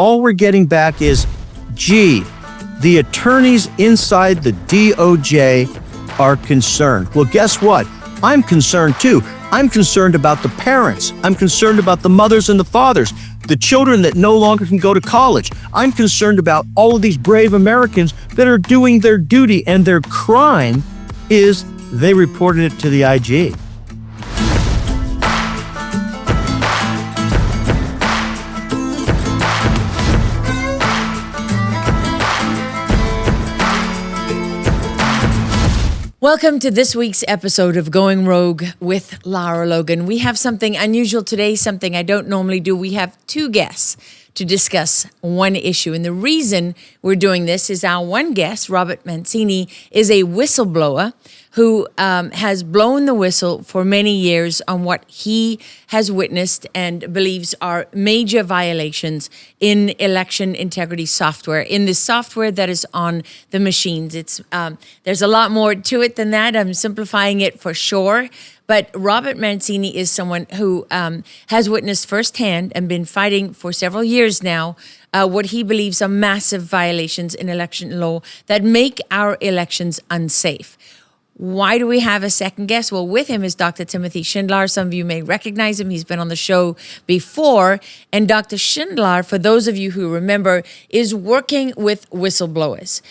all we're getting back is, gee, the attorneys inside the DOJ are concerned. Well, guess what? I'm concerned too. I'm concerned about the parents. I'm concerned about the mothers and the fathers, the children that no longer can go to college. I'm concerned about all of these brave Americans that are doing their duty, and their crime is they reported it to the IG. Welcome to this week's episode of Going Rogue with Lara Logan. We have something unusual today, something I don't normally do. We have two guests to discuss one issue. And the reason we're doing this is our one guest, Robert Mancini, is a whistleblower who has blown the whistle for many years on what he has witnessed and believes are major violations in election integrity software, in the software that is on the machines. There's a lot more to it than that. I'm simplifying it for sure. But Robert Mancini is someone who has witnessed firsthand and been fighting for several years now what he believes are massive violations in election law that make our elections unsafe. Why do we have a second guest? Well, with him is Dr. Timothy Schindler. Some of you may recognize him. He's been on the show before. And Dr. Schindler, for those of you who remember, is working with whistleblowers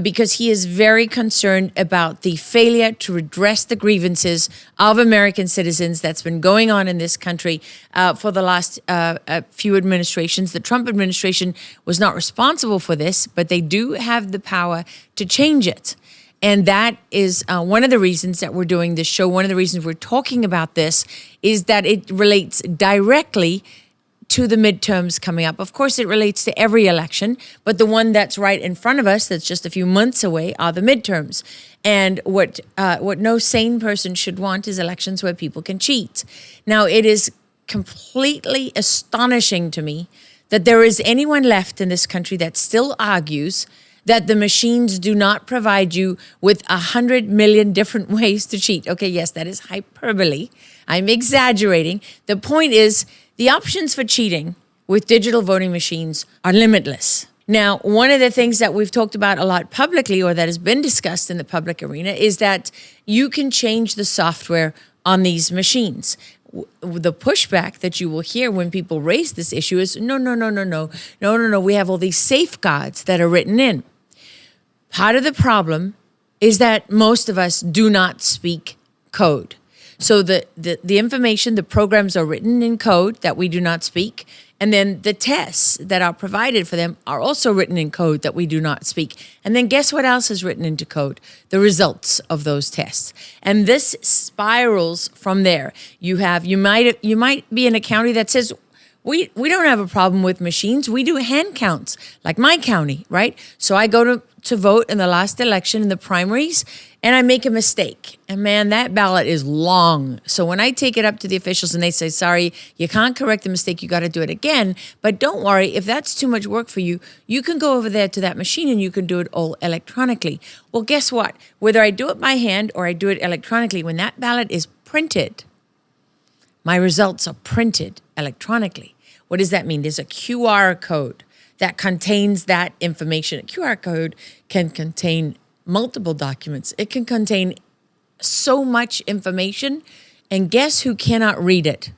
because he is very concerned about the failure to redress the grievances of American citizens that's been going on in this country for the last few administrations. The Trump administration was not responsible for this, but they do have the power to change it. And that is one of the reasons that we're doing this show. One of the reasons we're talking about this is that it relates directly to the midterms coming up. Of course, it relates to every election, but the one that's right in front of us, that's just a few months away, are the midterms. And what no sane person should want is elections where people can cheat. Now, it is completely astonishing to me that there is anyone left in this country that still argues that the machines do not provide you with 100 million different ways to cheat. Okay, yes, that is hyperbole. I'm exaggerating. The point is, the options for cheating with digital voting machines are limitless. Now, one of the things that we've talked about a lot publicly, or that has been discussed in the public arena, is that you can change the software on these machines. The pushback that you will hear when people raise this issue is, no, we have all these safeguards that are written in. Part of the problem is that most of us do not speak code. So the information, the programs are written in code that we do not speak. And then the tests that are provided for them are also written in code that we do not speak. And then guess what else is written into code? The results of those tests. And this spirals from there. You might be in a county that says, we don't have a problem with machines. We do hand counts, like my county, right? So I go to vote in the last election in the primaries, and I make a mistake. And man, that ballot is long. So when I take it up to the officials and they say, sorry, you can't correct the mistake, you got to do it again. But don't worry, if that's too much work for you, you can go over there to that machine and you can do it all electronically. Well, guess what? Whether I do it by hand or I do it electronically, when that ballot is printed, my results are printed electronically. What does that mean? There's a QR code that contains that information. A QR code can contain multiple documents. It can contain so much information. And guess who cannot read it?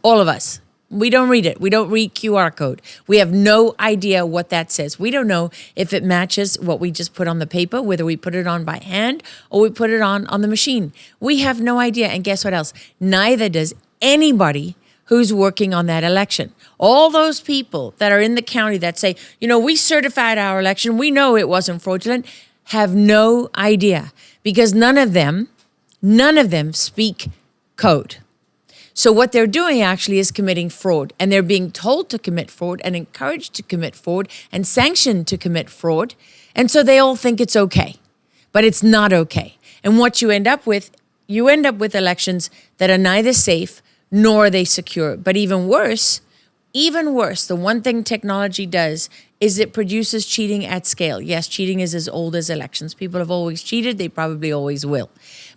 All of us. We don't read it. We don't read QR code. We have no idea what that says. We don't know if it matches what we just put on the paper, whether we put it on by hand or we put it on the machine. We have no idea. And guess what else? Neither does anybody who's working on that election. All those people that are in the county that say, we certified our election, we know it wasn't fraudulent, have no idea, because none of them speak code. So what they're doing actually is committing fraud, and they're being told to commit fraud and encouraged to commit fraud and sanctioned to commit fraud. And so they all think it's okay, but it's not okay. And what you end up with elections that are neither safe nor are they secure. But even worse, the one thing technology does is it produces cheating at scale. Yes, cheating is as old as elections. People have always cheated. They probably always will.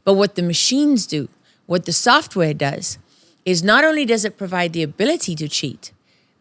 But what the machines do, what the software does, is not only does it provide the ability to cheat,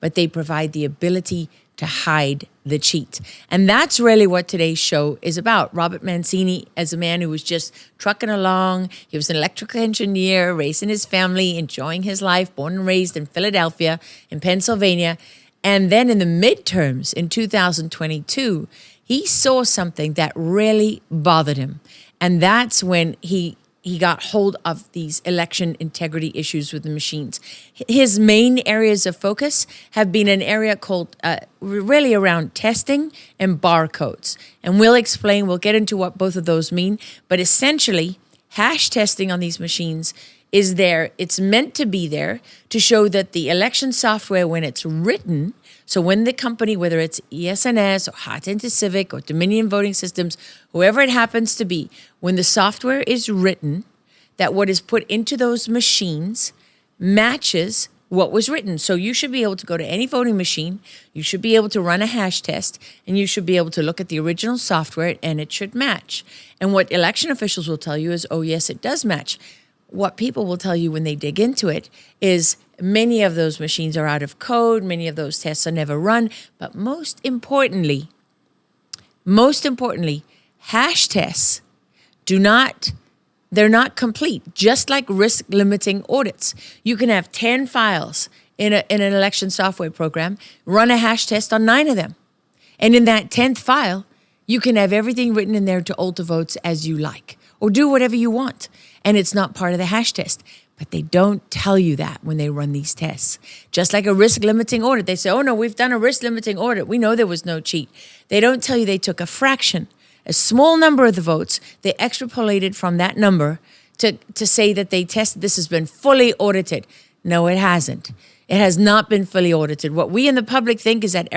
but they provide the ability to hide the cheat. And that's really what today's show is about. Robert Mancini, as a man who was just trucking along, he was an electrical engineer, raising his family, enjoying his life, born and raised in Philadelphia, in Pennsylvania. And then in the midterms in 2022, he saw something that really bothered him. And that's when he got hold of these election integrity issues with the machines. His main areas of focus have been an area called really around testing and barcodes. And we'll get into what both of those mean. But essentially, hash testing on these machines is there. It's meant to be there to show that the election software, when it's written, so when the company, whether it's ES&S or Hot Civic or Dominion Voting Systems, whoever it happens to be, when the software is written, that what is put into those machines matches what was written. So you should be able to go to any voting machine, you should be able to run a hash test, and you should be able to look at the original software and it should match. And what election officials will tell you is, oh yes, it does match. What people will tell you when they dig into it is many of those machines are out of code, many of those tests are never run, but most importantly, hash tests they're not complete, just like risk limiting audits. You can have 10 files in an election software program, run a hash test on 9 of them. And in that 10th file, you can have everything written in there to alter votes as you like, or do whatever you want. And it's not part of the hash test. But they don't tell you that when they run these tests. Just like a risk limiting audit. They say, oh no, we've done a risk limiting audit. We know there was no cheat. They don't tell you they took a fraction, a small number of the votes. They extrapolated from that number to say that they tested this has been fully audited. No, it hasn't. It has not been fully audited. What we in the public think is that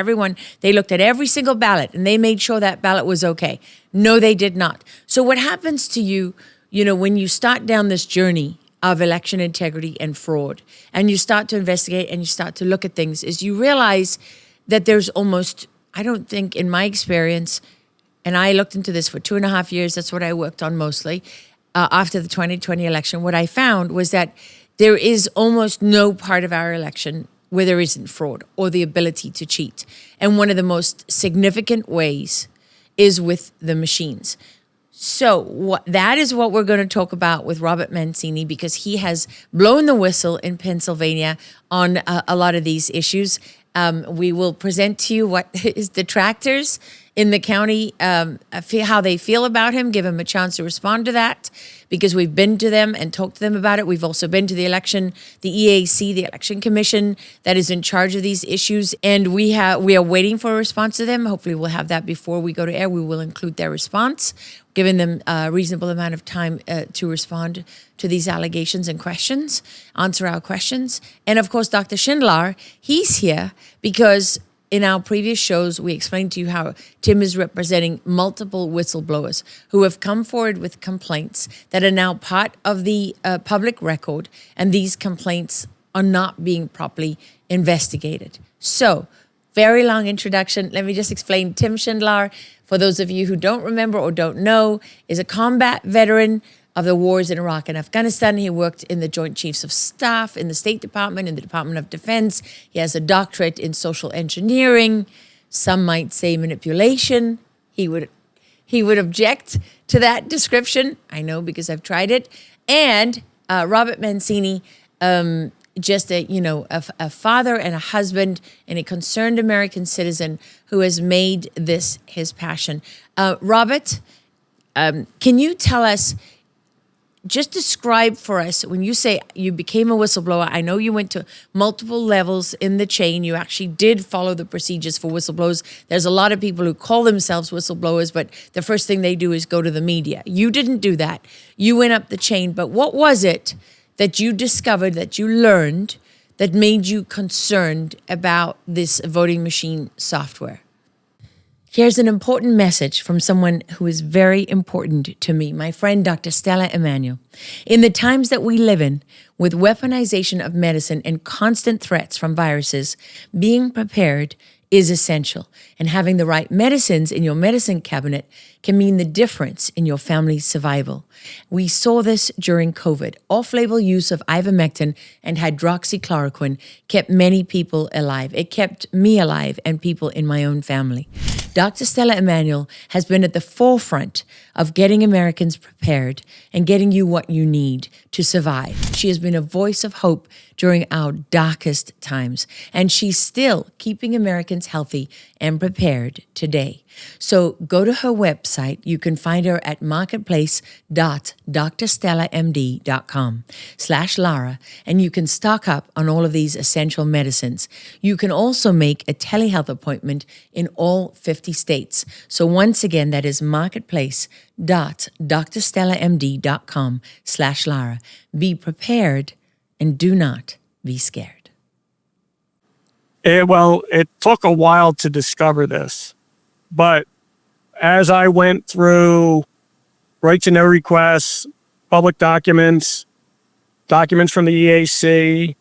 they looked at every single ballot and they made sure that ballot was okay. No, they did not. So what happens to you, when you start down this journey of election integrity and fraud, and you start to investigate and you start to look at things, is you realize that there's almost, I don't think in my experience, and I looked into this for 2.5 years, that's what I worked on mostly, after the 2020 election, what I found was that there is almost no part of our election where there isn't fraud or the ability to cheat. And one of the most significant ways is with the machines. So that is what we're going to talk about with Robert Mancini, because he has blown the whistle in Pennsylvania on a lot of these issues. We will present to you what his detractors in the county, how they feel about him, give him a chance to respond to that, because we've been to them and talked to them about it. We've also been to the EAC, the Election Commission, that is in charge of these issues, and we are waiting for a response to them. Hopefully we'll have that before we go to air. We will include their response, giving them a reasonable amount of time to respond to these allegations and questions, answer our questions. And of course, Dr. Schindler, he's here because in our previous shows, we explained to you how Tim is representing multiple whistleblowers who have come forward with complaints that are now part of the public record, and these complaints are not being properly investigated. So, very long introduction. Let me just explain. Tim Schindler, for those of you who don't remember or don't know, is a combat veteran of the wars in Iraq and Afghanistan. He worked in the Joint Chiefs of Staff, in the State Department, in the Department of Defense. He has a doctorate in social engineering. Some might say manipulation. He would object to that description. I know, because I've tried it. And Robert Mancini, just a father and a husband and a concerned American citizen who has made this his passion. Robert, can you tell us, just describe for us, when you say you became a whistleblower, I know you went to multiple levels in the chain. You actually did follow the procedures for whistleblowers. There's a lot of people who call themselves whistleblowers, but the first thing they do is go to the media. You didn't do that. You went up the chain. But what was it that you discovered, that you learned, that made you concerned about this voting machine software? Here's an important message from someone who is very important to me, my friend, Dr. Stella Emanuel. In the times that we live in, with weaponization of medicine and constant threats from viruses, being prepared is essential, and having the right medicines in your medicine cabinet can mean the difference in your family's survival. We saw this during COVID. Off-label use of ivermectin and hydroxychloroquine kept many people alive. It kept me alive and people in my own family. Dr. Stella Emanuel has been at the forefront of getting Americans prepared and getting you what you need to survive. She has been a voice of hope during our darkest times, and she's still keeping Americans healthy and prepared today. So go to her website. You can find her at marketplace.drstellamd.com/Lara, and you can stock up on all of these essential medicines. You can also make a telehealth appointment in all 50 states. So once again, that is marketplace.drstellamd.com/Lara. Be prepared and do not be scared. It took a while to discover this, but as I went through right to know requests, public documents, documents from the EAC,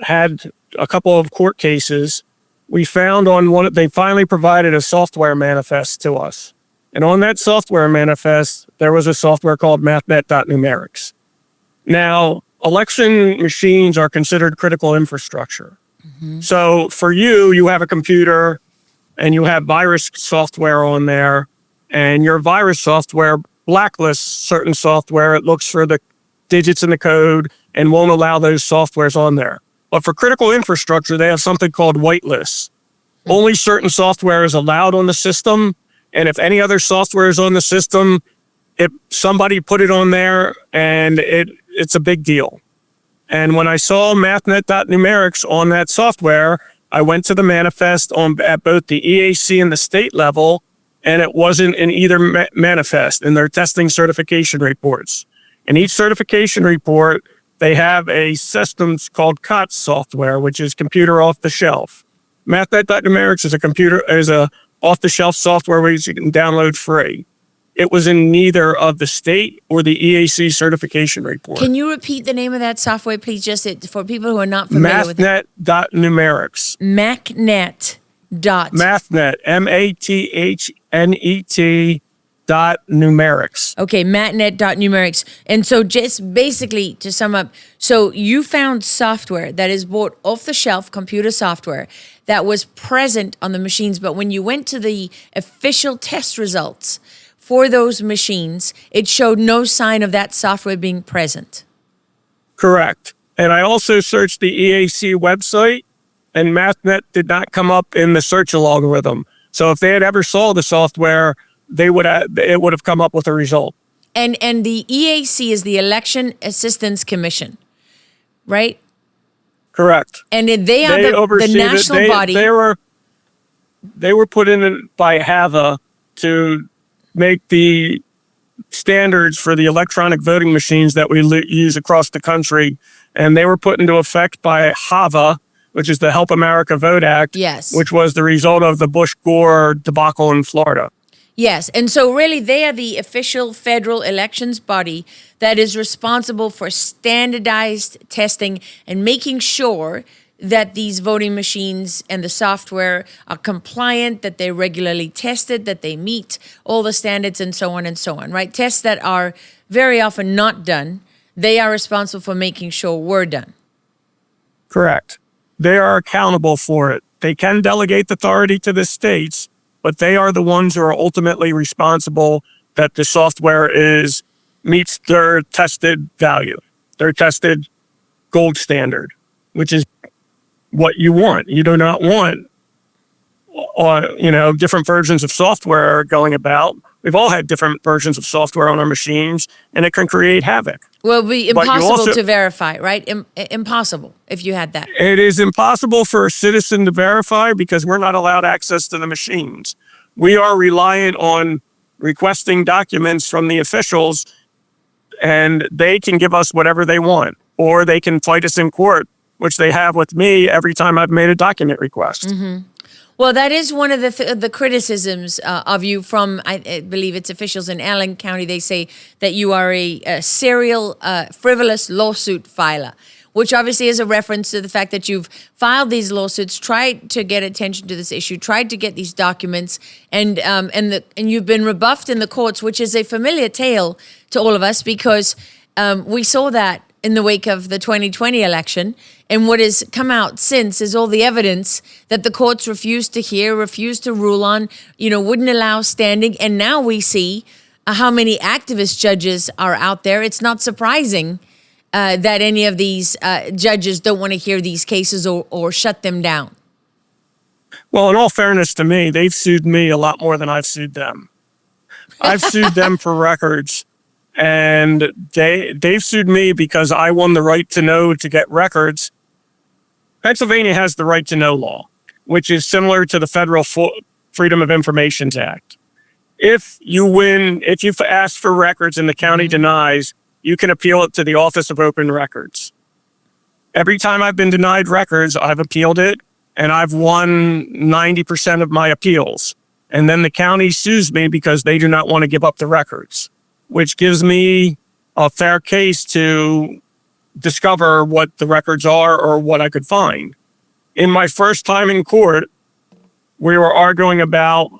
had a couple of court cases. We found they finally provided a software manifest to us. And on that software manifest, there was a software called mathnet.numerics. Now, election machines are considered critical infrastructure. Mm-hmm. So for you have a computer and you have virus software on there, and your virus software blacklists certain software. It looks for the digits in the code and won't allow those softwares on there. But for critical infrastructure, they have something called whitelists. Mm-hmm. Only certain software is allowed on the system, and if any other software is on the system, if somebody put it on there, and it's a big deal. And when I saw mathnet.numerics on that software, I went to the manifest at both the EAC and the state level, and it wasn't in either manifest in their testing certification reports. In each certification report, they have a system called COTS software, which is computer off the shelf. Mathnet.numerics is a off the shelf software which you can download free. It was in neither of the state or the EAC certification report. Can you repeat the name of that software, please, just for people who are not familiar with it? Mathnet.numerics. Mathnet. Mathnet, MATHNET .numerics. Okay, mathnet.numerics. And so just basically to sum up, so you found software that is bought off the shelf, computer software, that was present on the machines, but when you went to the official test results for those machines, it showed no sign of that software being present. Correct. And I also searched the EAC website, and Mathnet did not come up in the search algorithm. So if they had ever saw the software, it would have come up with a result. And the EAC is the Election Assistance Commission, right? Correct. And they are the national body. They were put in by HAVA to make the standards for the electronic voting machines that we use across the country. And they were put into effect by HAVA, which is the Help America Vote Act, yes, which was the result of the Bush-Gore debacle in Florida. Yes. And so really they are the official federal elections body that is responsible for standardized testing and making sure that these voting machines and the software are compliant, that they're regularly tested, that they meet all the standards and so on, right? Tests that are very often not done, they are responsible for making sure we're done. Correct. They are accountable for it. They can delegate authority to the states, but they are the ones who are ultimately responsible that the software meets their tested value, their tested gold standard, which is what you want. You do not want, different versions of software going about. We've all had different versions of software on our machines, and it can create havoc. Well, it would be impossible to verify, right? Impossible if you had that. It is impossible for a citizen to verify because we're not allowed access to the machines. We are reliant on requesting documents from the officials, and they can give us whatever they want, or they can fight us in court, which they have with me every time I've made a document request. Mm-hmm. Well, that is one of the criticisms of you from, I believe it's officials in Allen County. They say that you are a serial frivolous lawsuit filer. which obviously is a reference to the fact that you've filed these lawsuits, tried to get attention to this issue, tried to get these documents, and you've been rebuffed in the courts, which is a familiar tale to all of us because we saw that in the wake of the 2020 election. And what has come out since is all the evidence that the courts refused to hear, refused to rule on, wouldn't allow standing. And now we see how many activist judges are out there. It's not surprising that any of these judges don't want to hear these cases or shut them down. Well, in all fairness to me, they've sued me a lot more than I've sued them. I've sued them for records. And they've sued me because I won the right to know to get records. Pennsylvania has the right to know law, which is similar to the federal Freedom of Information Act. If you've asked for records and the county denies, you can appeal it to the Office of Open Records. Every time I've been denied records, I've appealed it, and I've won 90% of my appeals. And then the county sues me because they do not want to give up the records, which gives me a fair case to discover what the records are or what I could find. In my first time in court, we were arguing about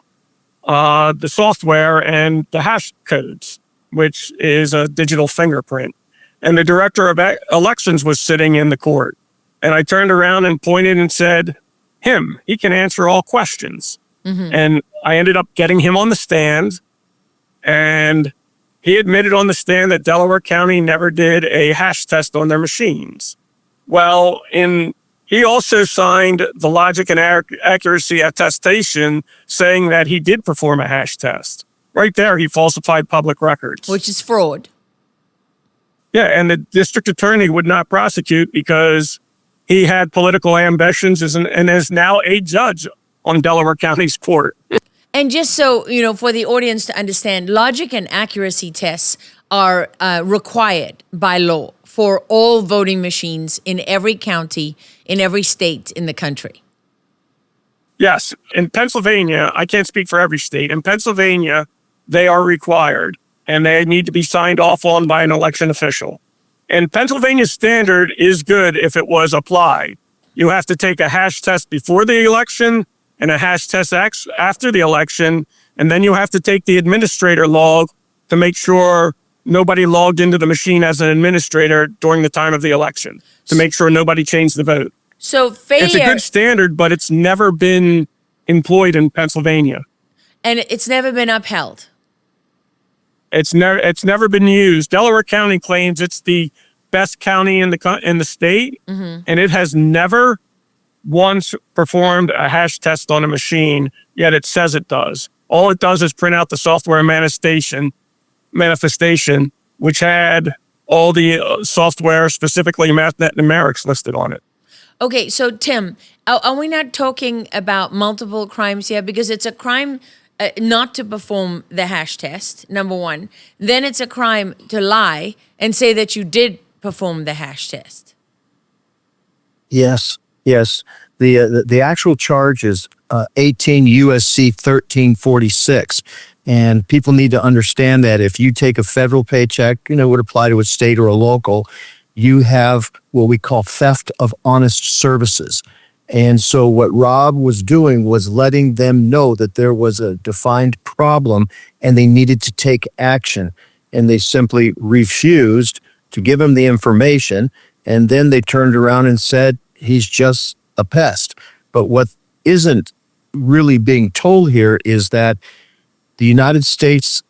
the software and the hash codes, which is a digital fingerprint. And the director of elections was sitting in the court. And I turned around and pointed and said, he can answer all questions. Mm-hmm. And I ended up getting him on the stand, and he admitted on the stand that Delaware County never did a hash test on their machines. Well, he also signed the logic and accuracy attestation saying that he did perform a hash test. Right there, he falsified public records. Which is fraud. Yeah, and the district attorney would not prosecute because he had political ambitions and is now a judge on Delaware County's court. And just so, for the audience to understand, logic and accuracy tests are required by law for all voting machines in every county, in every state in the country. Yes. In Pennsylvania, I can't speak for every state. In Pennsylvania, they are required, and they need to be signed off on by an election official. And Pennsylvania's standard is good if it was applied. You have to take a hash test before the election and a hash test after the election, and then you have to take the administrator log to make sure nobody logged into the machine as an administrator during the time of the election, to make sure nobody changed the vote. So failure... It's a good standard, but it's never been employed in Pennsylvania. And it's never been upheld. It's never been used. Delaware County claims it's the best county in the state, mm-hmm. and it has never once performed a hash test on a machine, yet it says it does. All it does is print out the software manifestation, which had all the software, specifically MathNet numerics, listed on it. Okay, so Tim, are we not talking about multiple crimes here? Because it's a crime not to perform the hash test, number one. Then it's a crime to lie and say that you did perform the hash test. Yes. The actual charge is 18 USC 1346. And people need to understand that if you take a federal paycheck, would apply to a state or a local, you have what we call theft of honest services. And so what Rob was doing was letting them know that there was a defined problem and they needed to take action. And they simply refused to give him the information. And then they turned around and said, he's just a pest. But what isn't really being told here is that the United States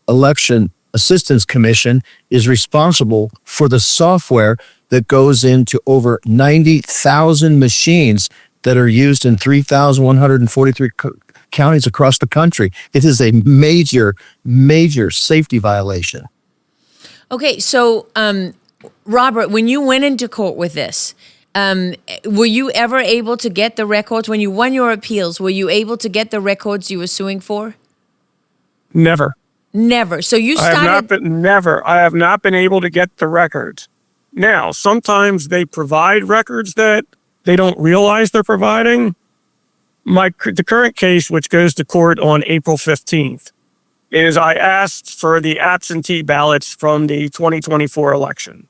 Election Assistance Commission is responsible for the software that goes into over 90,000 machines that are used in 3,143 counties across the country. It is a major, major safety violation. Okay, so Robert, when you went into court with this, were you ever able to get the records? When you won your appeals, were you able to get the records you were suing for? Never. So you started... I have not been able to get the records. Now, sometimes they provide records that they don't realize they're providing. The current case, which goes to court on April 15th, is I asked for the absentee ballots from the 2024 election.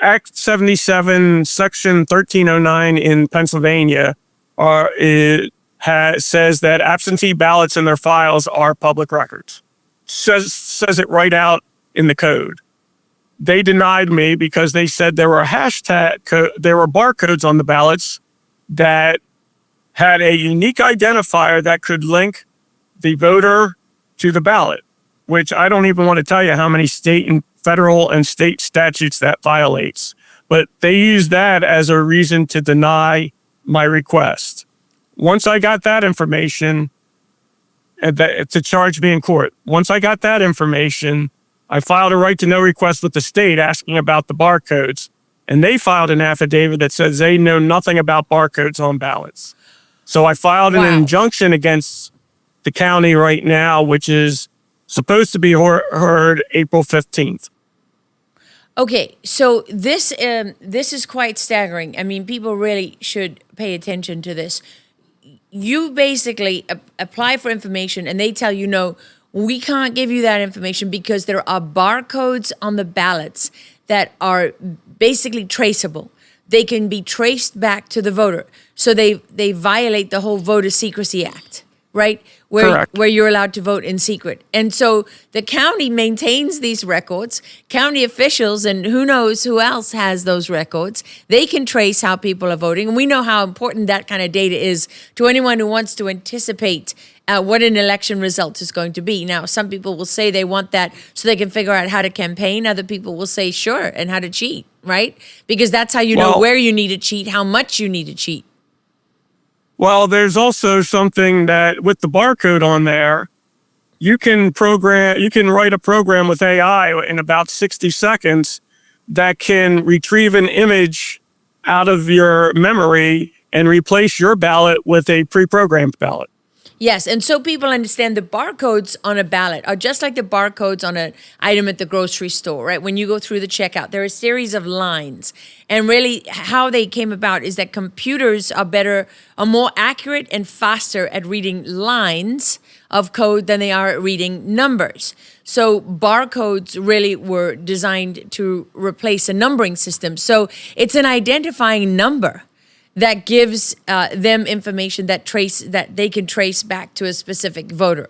Act 77, Section 1309 in Pennsylvania says that absentee ballots in their files are public records. Says it right out in the code. They denied me because they said there were there were barcodes on the ballots that had a unique identifier that could link the voter to the ballot, which I don't even want to tell you how many federal and state statutes that violates. But they used that as a reason to deny my request. Once I got that information, to charge me in court. Once I got that information, I filed a right to know request with the state asking about the barcodes. And they filed an affidavit that says they know nothing about barcodes on ballots. So I filed an injunction against the county right now, which is supposed to be heard April 15th. Okay, so this is quite staggering. I mean, people really should pay attention to this. You basically apply for information and they tell you, no, we can't give you that information because there are barcodes on the ballots that are basically traceable. They can be traced back to the voter. So they violate the whole Voter Secrecy Act, right? Where you're allowed to vote in secret. And so the county maintains these records. County officials and who knows who else has those records. They can trace how people are voting. And we know how important that kind of data is to anyone who wants to anticipate what an election result is going to be. Now, some people will say they want that so they can figure out how to campaign. Other people will say, sure, and how to cheat, right? Because that's how you know where you need to cheat, how much you need to cheat. Well, there's also something that with the barcode on there, you can write a program with AI in about 60 seconds that can retrieve an image out of your memory and replace your ballot with a pre-programmed ballot. Yes, and so people understand the barcodes on a ballot are just like the barcodes on an item at the grocery store, right? When you go through the checkout, there are a series of lines. And really how they came about is that computers are more accurate and faster at reading lines of code than they are at reading numbers. So barcodes really were designed to replace a numbering system. So it's an identifying number that gives them information that they can trace back to a specific voter.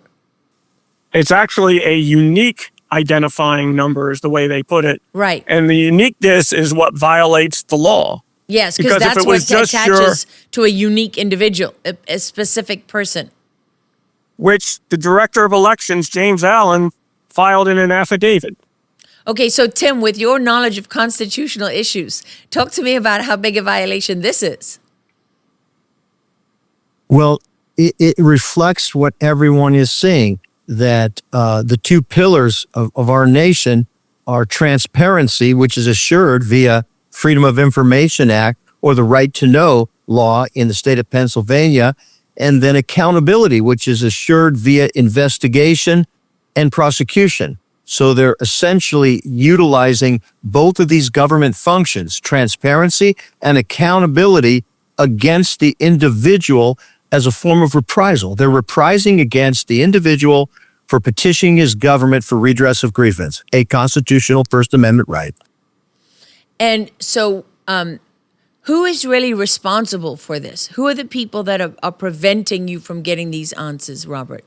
It's actually a unique identifying number is the way they put it. Right. And the uniqueness is what violates the law. Yes, because that's what attaches to a unique individual, a specific person. Which the director of elections, James Allen, filed in an affidavit. Okay, so Tim, with your knowledge of constitutional issues, talk to me about how big a violation this is. Well, it reflects what everyone is saying, that the two pillars of our nation are transparency, which is assured via Freedom of Information Act or the Right to Know law in the state of Pennsylvania, and then accountability, which is assured via investigation and prosecution. So they're essentially utilizing both of these government functions, transparency and accountability, against the individual as a form of reprisal. They're reprising against the individual for petitioning his government for redress of grievance, a constitutional First Amendment right. And so who is really responsible for this? Who are the people that are preventing you from getting these answers, Robert?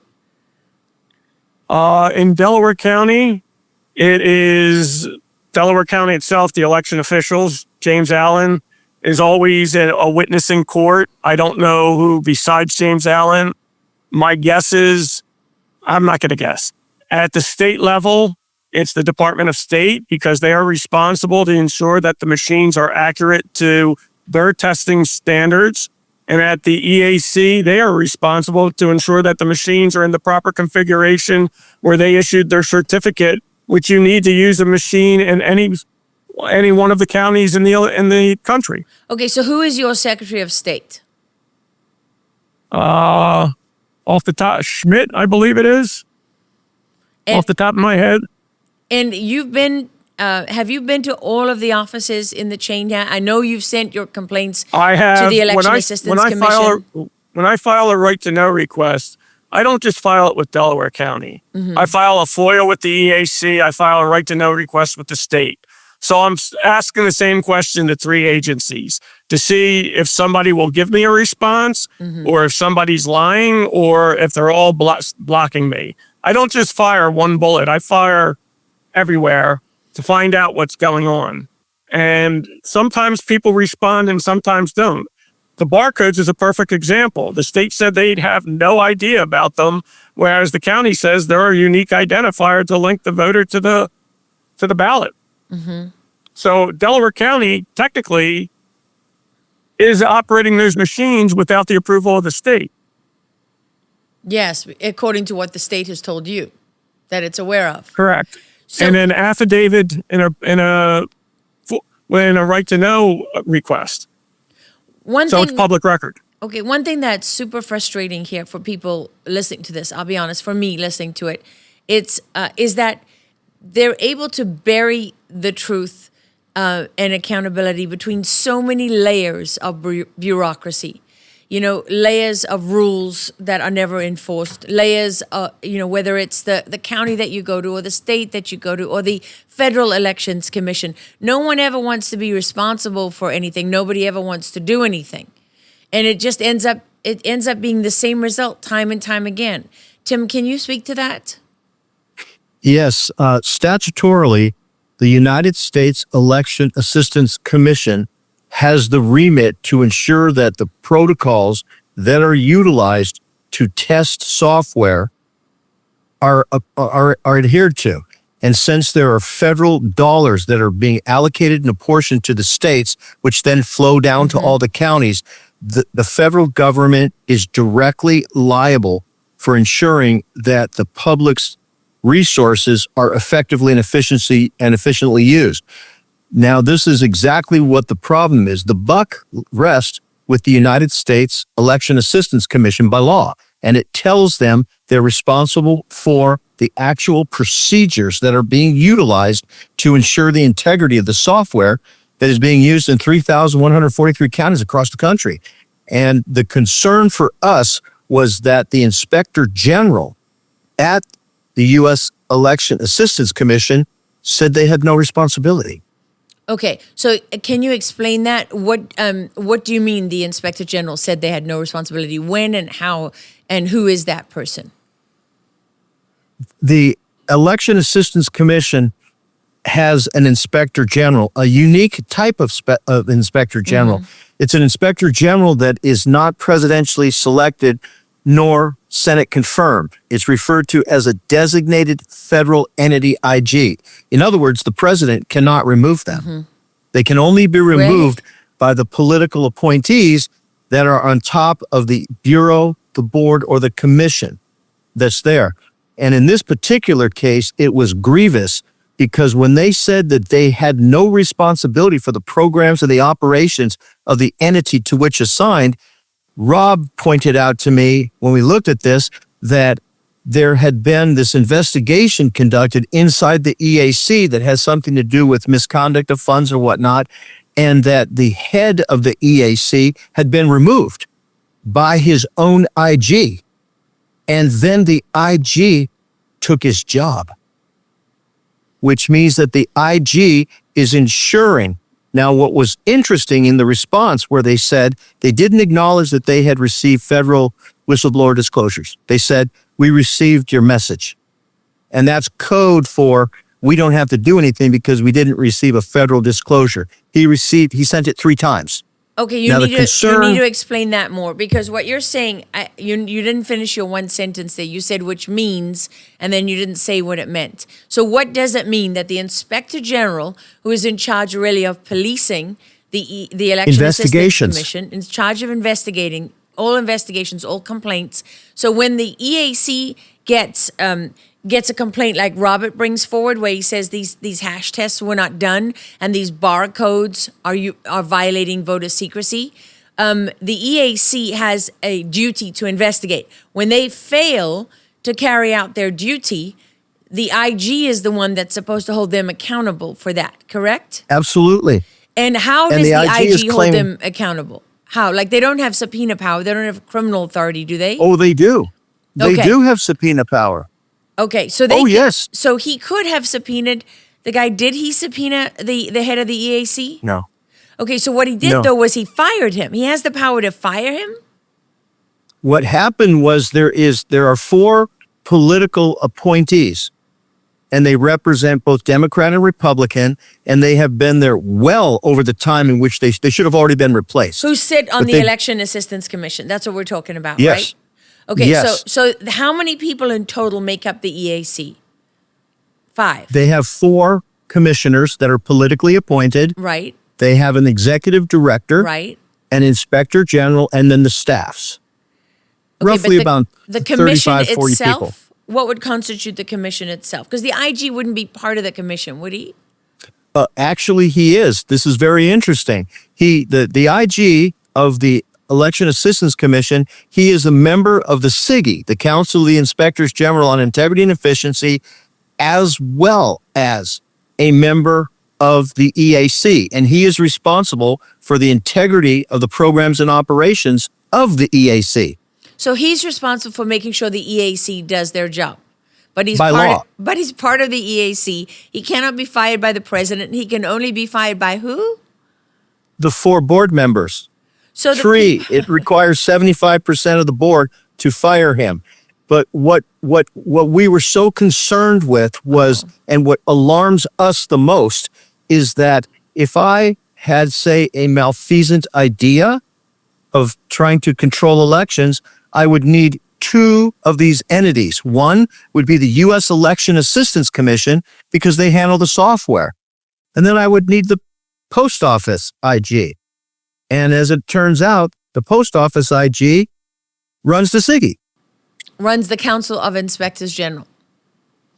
In Delaware County, it is Delaware County itself, the election officials. James Allen is always a witness in court. I don't know who besides James Allen. My guess is, I'm not going to guess. At the state level, it's the Department of State because they are responsible to ensure that the machines are accurate to their testing standards. And at the EAC, they are responsible to ensure that the machines are in the proper configuration where they issued their certificate, which you need to use a machine in any one of the counties in the country. Okay, so who is your Secretary of State? Off the top, Schmidt, I believe it is. Off the top of my head. And have you been to all of the offices in the chain here? I know you've sent your complaints to the Election Assistance Commission. When I file a right to know request, I don't just file it with Delaware County. Mm-hmm. I file a FOIA with the EAC. I file a right to know request with the state. So I'm asking the same question to 3 agencies to see if somebody will give me a response or if somebody's lying or if they're all blocking me. I don't just fire one bullet. I fire everywhere to find out what's going on. And sometimes people respond and sometimes don't. The barcodes is a perfect example. The state said they'd have no idea about them, whereas the county says they're a unique identifier to link the voter to the ballot. So Delaware County technically is operating those machines without the approval of the state. Yes, according to what the state has told you that it's aware of. Correct. So, and an affidavit in a right to know request. It's public record. Okay, one thing that's super frustrating here for people listening to this, I'll be honest, for me listening to it, is that they're able to bury the truth and accountability between so many layers of bureaucracy. Layers of rules that are never enforced, layers of, whether it's the county that you go to or the state that you go to or the Federal Elections Commission. No one ever wants to be responsible for anything. Nobody ever wants to do anything. And it just ends up being the same result time and time again. Tim, can you speak to that? Yes, statutorily, the United States Election Assistance Commission has the remit to ensure that the protocols that are utilized to test software are adhered to. And since there are federal dollars that are being allocated and apportioned to the states, which then flow down to all the counties, the federal government is directly liable for ensuring that the public's resources are effectively and efficiently used. Now, this is exactly what the problem is. The buck rests with the United States Election Assistance Commission by law, and it tells them they're responsible for the actual procedures that are being utilized to ensure the integrity of the software that is being used in 3,143 counties across the country. And the concern for us was that the Inspector General at the U.S. Election Assistance Commission said they had no responsibility. Okay, so can you explain that? What do you mean the Inspector General said they had no responsibility? When and how and who is that person? The Election Assistance Commission has an Inspector General, a unique type of Inspector General. It's an Inspector General that is not presidentially selected nor Senate confirmed. It's referred to as a designated federal entity IG. In other words, the president cannot remove them. They can only be removed by the political appointees that are on top of the bureau, the board, or the commission that's there. And in this particular case, it was grievous because when they said that they had no responsibility for the programs and the operations of the entity to which assigned, Rob pointed out to me when we looked at this that there had been this investigation conducted inside the EAC that has something to do with misconduct of funds or whatnot, and that the head of the EAC had been removed by his own IG. And then the IG took his job, which means that the IG is ensuring. Now, what was interesting in the response where they said they didn't acknowledge that they had received federal whistleblower disclosures. They said, we received your message. And that's code for we don't have to do anything because we didn't receive a federal disclosure. He sent it 3 times. Okay, you need to explain that more because what you're saying, you didn't finish your one sentence there. You said which means, and then you didn't say what it meant. So what does it mean that the Inspector General, who is in charge really of policing the Election Assistance Commission, in charge of investigating all investigations, all complaints. So when the EAC gets a complaint like Robert brings forward where he says these hash tests were not done and these barcodes are violating voter secrecy, the EAC has a duty to investigate. When they fail to carry out their duty, the IG is the one that's supposed to hold them accountable for that, correct? Absolutely. And how does the IG hold them accountable? How? Like they don't have subpoena power. They don't have criminal authority, do they? Oh, they do. They do have subpoena power. Okay, so yes. So he could have subpoenaed The guy, did he subpoena the head of the EAC? No. Okay, so what he did, No. though, was he fired him. He has the power to fire him? What happened was there are 4 political appointees, and they represent both Democrat and Republican, and they have been there well over the time in which they should have already been replaced. Who sit on But the they- Election Assistance Commission. That's what we're talking about, Yes. right? Okay, Yes. so how many people in total make up the EAC? 5, They have 4 commissioners that are politically appointed. right? They have an executive director, Right. an inspector general, and then the staffs. Okay, Roughly but about the commission 35, 40 itself, people. what would constitute the commission itself? Because the IG wouldn't be part of the commission, would he? Actually, he is. This is very interesting. The IG of the Election Assistance Commission, he is a member of the CIGI, the Council of the Inspectors General on Integrity and Efficiency, as well as a member of the EAC. And he is responsible for the integrity of the programs and operations of the EAC. So he's responsible for making sure the EAC does their job. But he's By law. But he's part of the EAC. He cannot be fired by the president. He can only be fired by who? The 4 board members. So 3, it requires 75% of the board to fire him. But what we were so concerned with was, and what alarms us the most, is that if I had, say, a malfeasant idea of trying to control elections, I would need 2 of these entities. One would be the U.S. Election Assistance Commission, because they handle the software. And then I would need the Post Office IG. And as it turns out, the Post Office IG runs the CIGI. runs the Council of Inspectors General.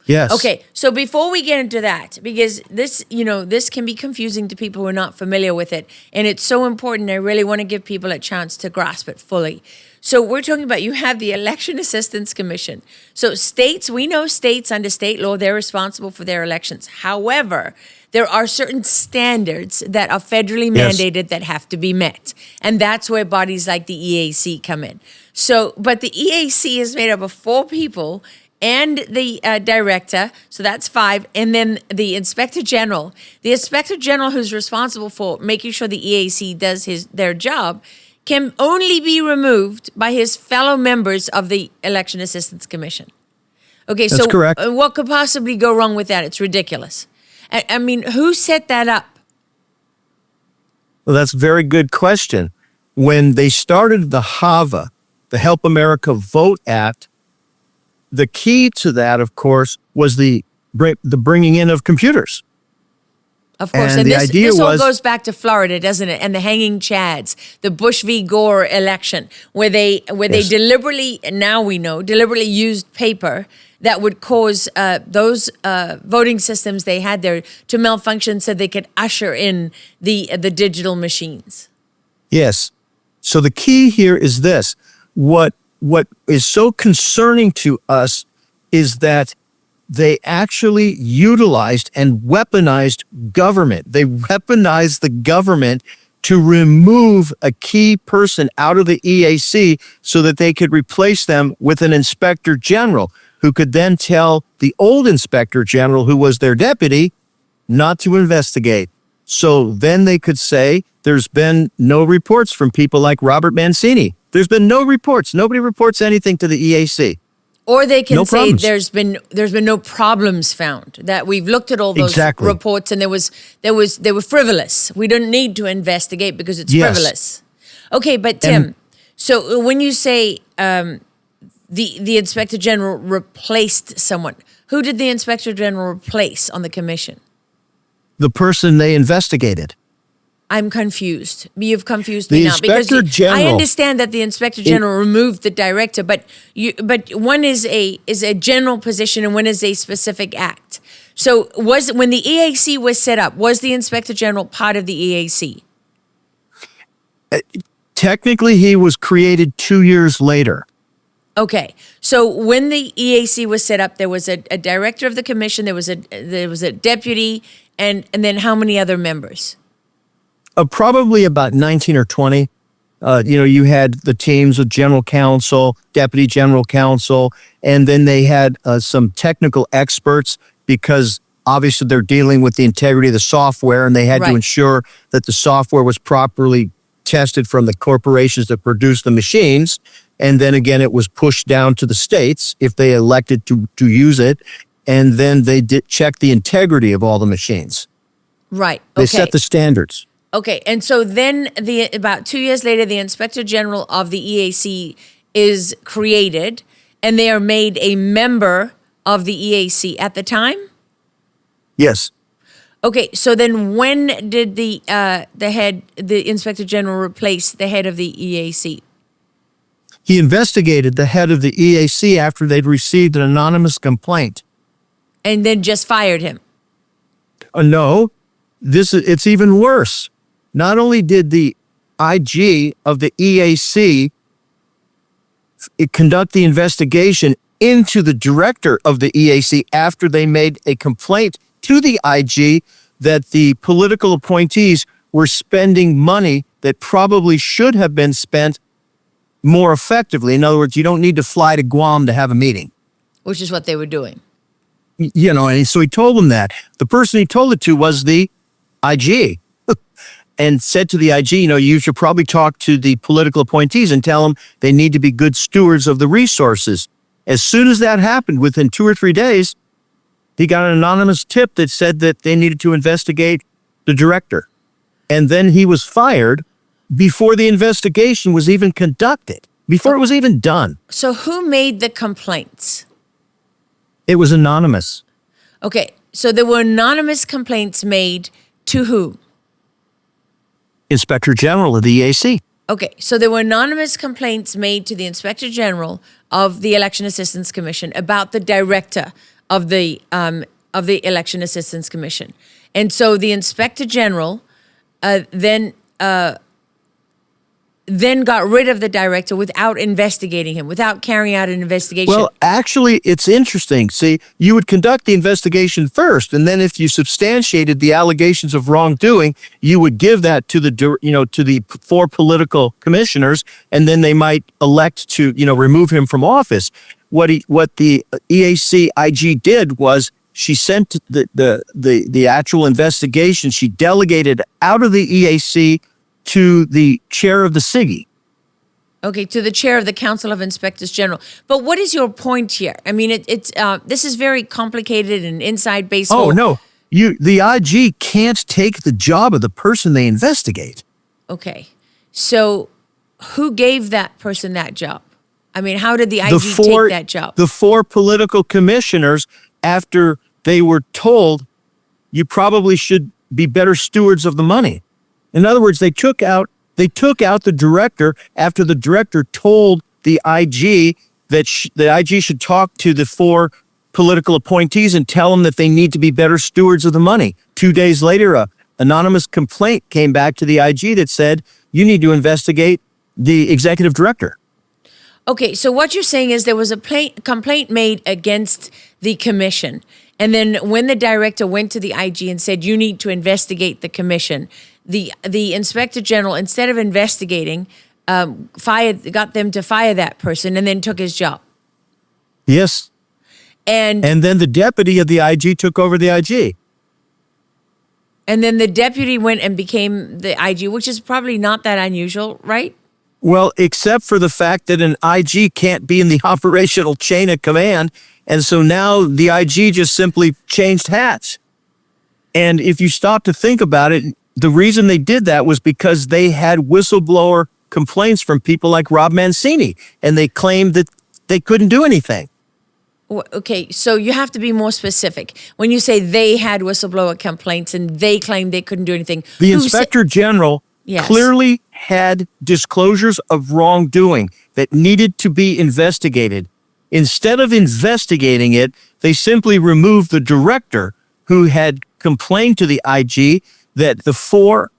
Yes. Okay, so before we get into that, because this can be confusing to people who are not familiar with it, and it's so important, I really want to give people a chance to grasp it fully. So we're talking about, you have the Election Assistance Commission. So states, we know states under state law, they're responsible for their elections. However, there are certain standards that are federally mandated that have to be met. And that's where bodies like the EAC come in. So, but the EAC is made up of 4 people and the director, so that's 5, and then the inspector general. The inspector general, who's responsible for making sure the EAC does their job, can only be removed by his fellow members of the Election Assistance Commission. Okay, That's so correct. What could possibly go wrong with that? It's ridiculous. I mean, who set that up? Well, that's a very good question. When they started the HAVA, the Help America Vote Act, the key to that, of course, was the bringing in of computers. Of course, And and the this, idea this all was- goes back to Florida, doesn't it? And the hanging chads, the Bush v. Gore election, where they Yes. deliberately, now we know, deliberately used paper that would cause those voting systems they had there to malfunction, so they could usher in the digital machines. Yes. So the key here is this. What is so concerning to us is that they actually utilized and weaponized government. They weaponized the government to remove a key person out of the EAC so that they could replace them with an inspector general who could then tell the old inspector general, who was their deputy, not to investigate. So then they could say there's been no reports from people like Robert Mancini. There's been no reports. Nobody reports anything to the EAC. Or they can No say problems. there's been no problems found, that we've looked at all those Exactly. reports and they were frivolous. We don't need to investigate because it's Yes. frivolous. Okay, but Tim, so when you say the Inspector General replaced someone, who did the Inspector General replace on the commission? The person they investigated. I'm confused. You've confused The me now, because Inspector General- I understand that the Inspector General removed the director, but one is a general position and one is a specific act. So when the EAC was set up, was the Inspector General part of the EAC? Technically, he was created 2 years later. Okay, so when the EAC was set up, there was a director of the commission, there was a deputy, and then how many other members? Probably about 19 or 20. You had the teams of general counsel, deputy general counsel, and then they had some technical experts, because obviously they're dealing with the integrity of the software, and they had to ensure that the software was properly tested from the corporations that produce the machines. And then again, it was pushed down to the states if they elected to use it. And then they did check the integrity of all the machines. Right. Okay. They set the standards. Okay. And so then about 2 years later, the Inspector General of the EAC is created, and they are made a member of the EAC at the time? Yes. Okay, so then when did the Inspector General replace the head of the EAC? He investigated the head of the EAC after they'd received an anonymous complaint. And then just fired him? No, it's even worse. Not only did the IG of the EAC conduct the investigation into the director of the EAC after they made a complaint to the IG that the political appointees were spending money that probably should have been spent more effectively. In other words, you don't need to fly to Guam to have a meeting. Which is what they were doing. You know, and so he told them that. The person he told it to was the IG and said to the IG, you know, you should probably talk to the political appointees and tell them they need to be good stewards of the resources. As soon as that happened, within 2 or 3 days, he got an anonymous tip that said that they needed to investigate the director. And then he was fired before the investigation was even conducted, before it was even done. So who made the complaints? It was anonymous. Okay, so there were anonymous complaints made to whom? Inspector General of the EAC. Okay, so there were anonymous complaints made to the Inspector General of the Election Assistance Commission about the director of the Election Assistance Commission. And so the Inspector General then got rid of the director without investigating him, without carrying out an investigation. Well, actually, it's interesting. See, you would conduct the investigation first, and then if you substantiated the allegations of wrongdoing, you would give that to the 4 political commissioners, and then they might elect to, remove him from office. What the EAC IG did was she sent the actual investigation. She delegated out of the EAC to the chair of the SIGI. Okay, to the chair of the Council of Inspectors General. But what is your point here? I mean, this is very complicated and inside baseball. Oh, no. The IG can't take the job of the person they investigate. Okay. So who gave that person that job? I mean, how did the IG take that job? The 4 political commissioners, after they were told, you probably should be better stewards of the money. In other words, they took out the director after the director told the IG that the IG should talk to the 4 political appointees and tell them that they need to be better stewards of the money. 2 days later, an anonymous complaint came back to the IG that said, you need to investigate the executive director. Okay, so what you're saying is there was a complaint made against the commission. And then when the director went to the IG and said, you need to investigate the commission, the Inspector General, instead of investigating, got them to fire that person and then took his job. Yes. And then the deputy of the IG took over the IG. And then the deputy went and became the IG, which is probably not that unusual, right? Well, except for the fact that an IG can't be in the operational chain of command. And so now the IG just simply changed hats. And if you stop to think about it, the reason they did that was because they had whistleblower complaints from people like Rob Mancini, and they claimed that they couldn't do anything. Okay, so you have to be more specific. When you say they had whistleblower complaints and they claimed they couldn't do anything. The Inspector General clearly had disclosures of wrongdoing that needed to be investigated. Instead of investigating it, they simply removed the director who had complained to the IG that the 4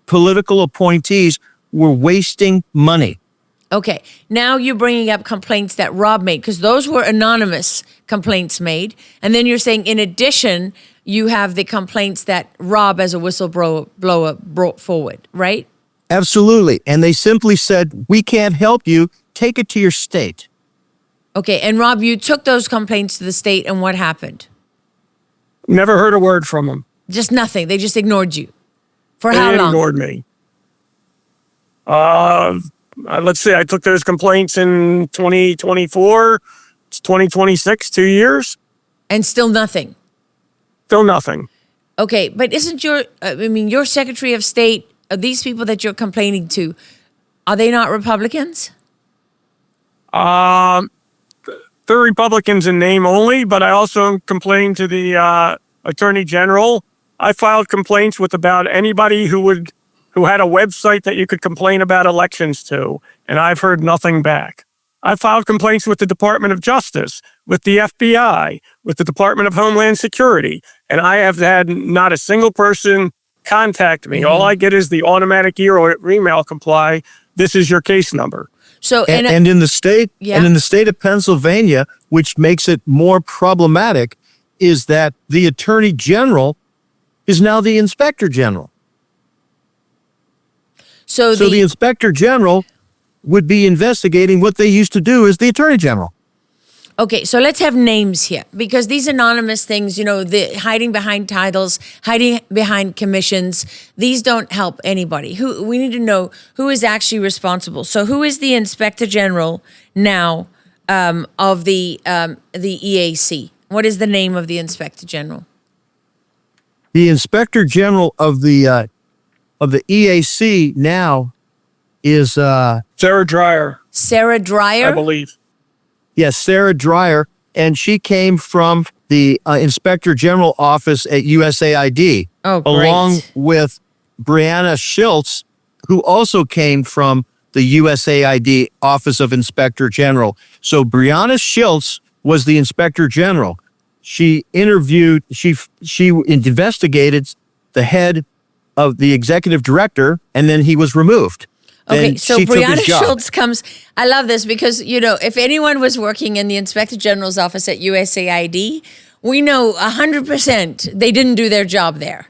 political appointees were wasting money. Okay, now you're bringing up complaints that Rob made, because those were anonymous complaints made. And then you're saying, in addition, you have the complaints that Rob, as a whistleblower, brought forward, right? Absolutely. And they simply said, we can't help you. Take it to your state. Okay, and Rob, you took those complaints to the state, and what happened? Never heard a word from them. Just nothing. They just ignored you. For They how long? ignored me. Let's see, I took those complaints in 2024. It's 2026, 2 years. And still nothing. Still nothing. Okay, but isn't your Secretary of State, these people that you're complaining to, are they not Republicans? They're Republicans in name only, but I also complained to the Attorney General. I filed complaints with about anybody who had a website that you could complain about elections to, and I've heard nothing back. I filed complaints with the Department of Justice, with the FBI, with the Department of Homeland Security, and I have had not a single person contact me. All I get is the automatic email comply. This is your case number. So And in the state, and in the state of Pennsylvania, which makes it more problematic, is that the Attorney General is now the Inspector General. So the Inspector General would be investigating what they used to do as the Attorney General. Okay, so let's have names here, because these anonymous things, the hiding behind titles, hiding behind commissions, these don't help anybody. We need to know who is actually responsible. So who is the Inspector General now of the EAC? What is the name of the Inspector General? The Inspector General of the EAC now is Sarah Dreyer. Sarah Dreyer? I believe. Yes, Sarah Dreyer, and she came from the Inspector General office at USAID, along with Brianna Schultz, who also came from the USAID Office of Inspector General. So Brianna Schultz was the Inspector General. She interviewed, she investigated the head of the executive director, and then he was removed. Okay, so Brianna Schultz comes. I love this because, if anyone was working in the Inspector General's office at USAID, we know 100% they didn't do their job there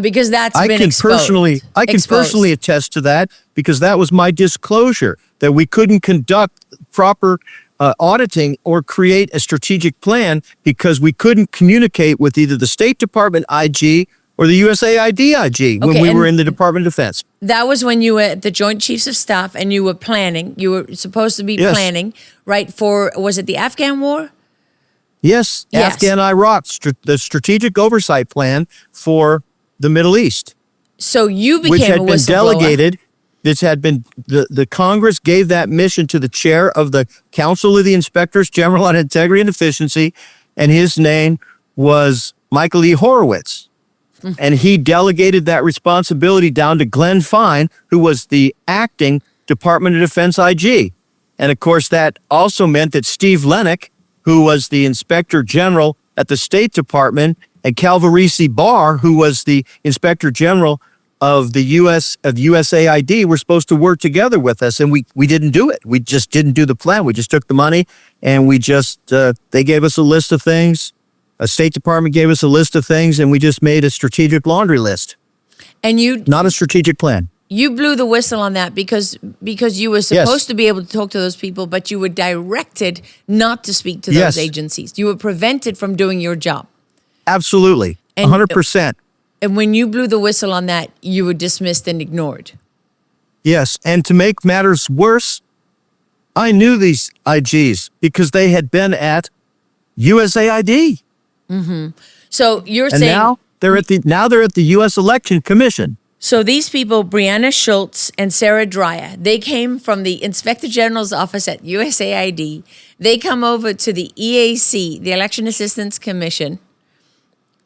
because that's been exposed. I can personally attest to that because that was my disclosure, that we couldn't conduct proper auditing or create a strategic plan because we couldn't communicate with either the State Department IG or the USAID IG when we were in the Department of Defense. That was when you were at the Joint Chiefs of Staff and you were planning. You were supposed to be planning, right, was it the Afghan War? Yes. Afghan-Iraq, the strategic oversight plan for the Middle East. So you became which had a been whistleblower. Delegated. This had been, the Congress gave that mission to the chair of the Council of the Inspectors General on Integrity and Efficiency, and his name was Michael E. Horowitz. And he delegated that responsibility down to Glenn Fine, who was the acting Department of Defense IG. And of course, that also meant that Steve Lennox, who was the Inspector General at the State Department, and Calvarisi Barr, who was the Inspector General of the USAID, were supposed to work together with us. And we didn't do it. We just didn't do the plan. We just took the money and we just, they gave us a list of things. A State Department gave us a list of things, and we just made a strategic laundry list. And not a strategic plan. You blew the whistle on that because you were supposed to be able to talk to those people, but you were directed not to speak to those agencies. You were prevented from doing your job. Absolutely, 100%. And when you blew the whistle on that, you were dismissed and ignored. Yes, and to make matters worse, I knew these IGs because they had been at USAID. Mm-hmm. So you're saying now they're at the U.S. Election Commission. So these people, Brianna Schultz and Sarah Dreyer, they came from the Inspector General's office at USAID. They come over to the EAC, the Election Assistance Commission,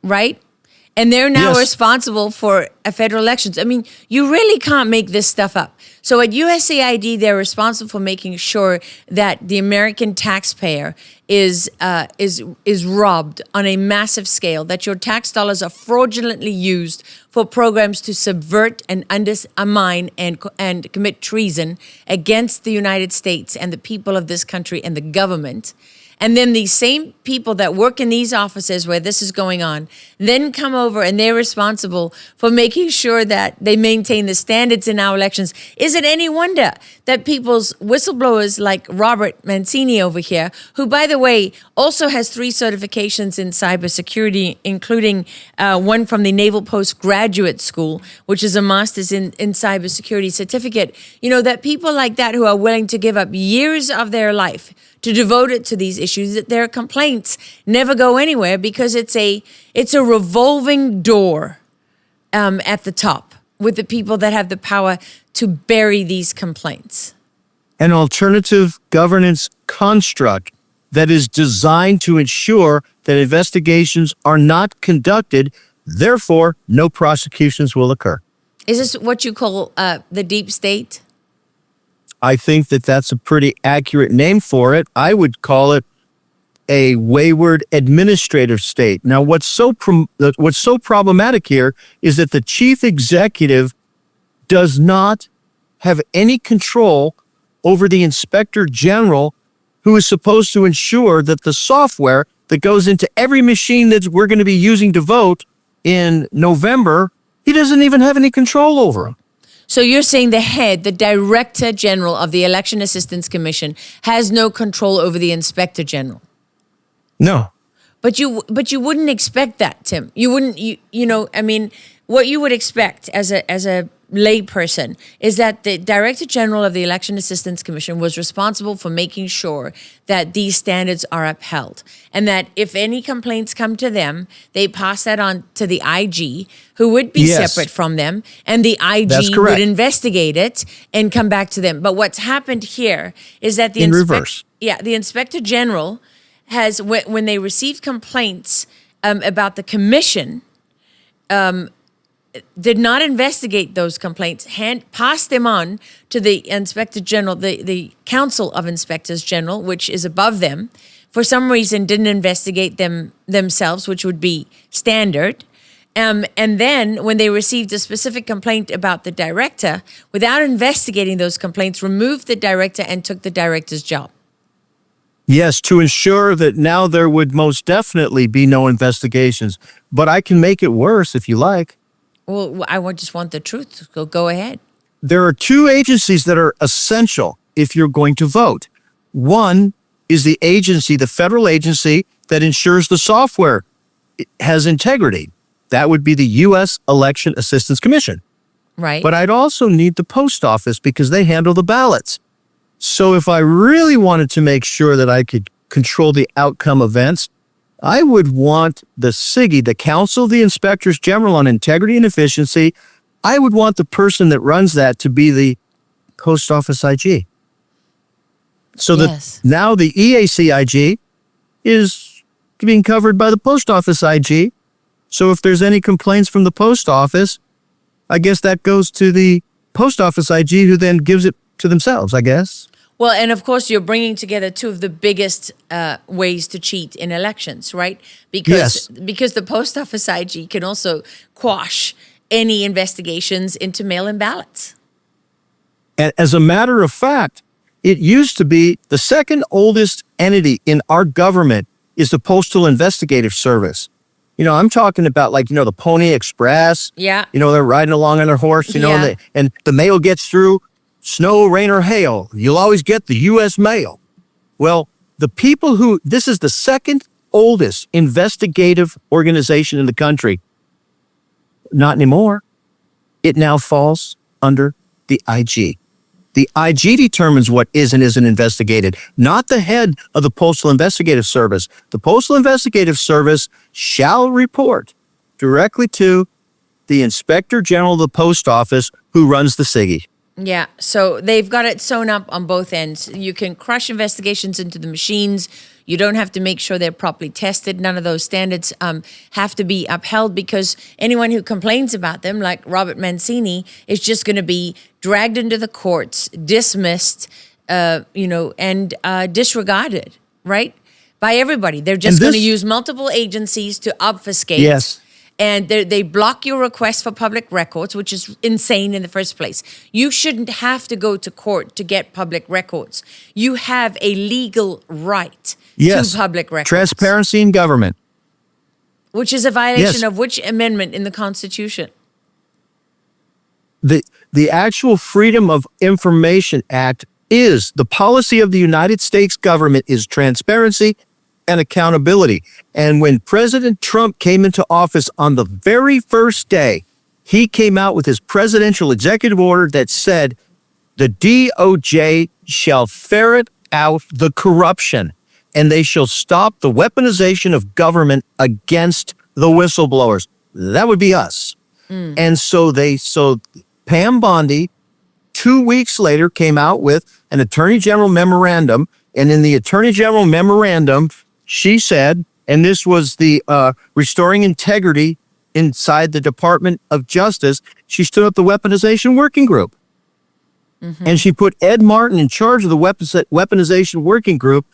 right? And they're now responsible for federal elections. I mean, you really can't make this stuff up. So at USAID, they're responsible for making sure that the American taxpayer is robbed on a massive scale, that your tax dollars are fraudulently used for programs to subvert and undermine and commit treason against the United States and the people of this country and the government. And then these same people that work in these offices where this is going on then come over and they're responsible for making making sure that they maintain the standards in our elections. Is it any wonder that people's whistleblowers like Robert Mancini over here, who, by the way, also has 3 certifications in cybersecurity, including one from the Naval Postgraduate School, which is a master's in cybersecurity certificate, that people like that who are willing to give up years of their life to devote it to these issues, that their complaints never go anywhere because it's a revolving door at the top with the people that have the power to bury these complaints. An alternative governance construct that is designed to ensure that investigations are not conducted, therefore no prosecutions will occur. Is this what you call the deep state? I think that that's a pretty accurate name for it. I would call it a wayward administrative state. Now, what's so problematic here is that the chief executive does not have any control over the inspector general, who is supposed to ensure that the software that goes into every machine that we're going to be using to vote in November, he doesn't even have any control over them. So you're saying the director general of the Election Assistance Commission has no control over the inspector general? No. But you wouldn't expect that, Tim. You wouldn't, what you would expect as a lay person is that the Director General of the Election Assistance Commission was responsible for making sure that these standards are upheld, and that if any complaints come to them, they pass that on to the IG, who would be separate from them, and the IG would investigate it and come back to them. But what's happened here is that the reverse. Yeah, the Inspector General has, when they received complaints about the commission, did not investigate those complaints, passed them on to the Inspector General, the Council of Inspectors General, which is above them. For some reason, didn't investigate them themselves, which would be standard. And then when they received a specific complaint about the director, without investigating those complaints, removed the director and took the director's job. Yes, to ensure that now there would most definitely be no investigations. But I can make it worse if you like. Well, just want the truth. So go ahead. There are 2 agencies that are essential if you're going to vote. One is the agency, the federal agency that ensures the software has integrity. That would be the U.S. Election Assistance Commission. Right. But I'd also need the post office because they handle the ballots. So if I really wanted to make sure that I could control the outcome events, I would want the CIGI, the Council of the Inspectors General on Integrity and Efficiency. I would want the person that runs that to be the post office IG. So that now the EAC IG is being covered by the post office IG. So if there's any complaints from the post office, I guess that goes to the post office IG, who then gives it to themselves, I guess. Well, and of course, you're bringing together 2 of the biggest ways to cheat in elections, right? Because the post office IG can also quash any investigations into mail-in ballots. And as a matter of fact, it used to be the second oldest entity in our government is the Postal Investigative Service. I'm talking about the Pony Express. Yeah. They're riding along on their horse, and the mail gets through. Snow, rain, or hail, you'll always get the U.S. mail. Well, this is the second oldest investigative organization in the country. Not anymore. It now falls under the IG. The IG determines what is and isn't investigated, not the head of the Postal Investigative Service. The Postal Investigative Service shall report directly to the Inspector General of the Post Office, who runs the CIGI. Yeah, so they've got it sewn up on both ends. You can crush investigations into the machines. You don't have to make sure they're properly tested. None of those standards have to be upheld, because anyone who complains about them, like Robert Mancini, is just going to be dragged into the courts, dismissed, and disregarded, right? By everybody. They're just going to use multiple agencies to obfuscate. Yes. And they block your request for public records, which is insane in the first place. You shouldn't have to go to court to get public records. You have a legal right to public records. Transparency in government. Which is a violation of which amendment in the Constitution? the actual Freedom of Information Act is the policy of the United States government is transparency and accountability. And when President Trump came into office on the very first day, he came out with his presidential executive order that said the DOJ shall ferret out the corruption and they shall stop the weaponization of government against the whistleblowers. That would be us. And so Pam Bondi, 2 weeks later, came out with an Attorney General memorandum. And in the Attorney General memorandum, she said, and this was the restoring integrity inside the Department of Justice, she stood up the Weaponization Working Group. And she put Ed Martin in charge of the Weaponization Working Group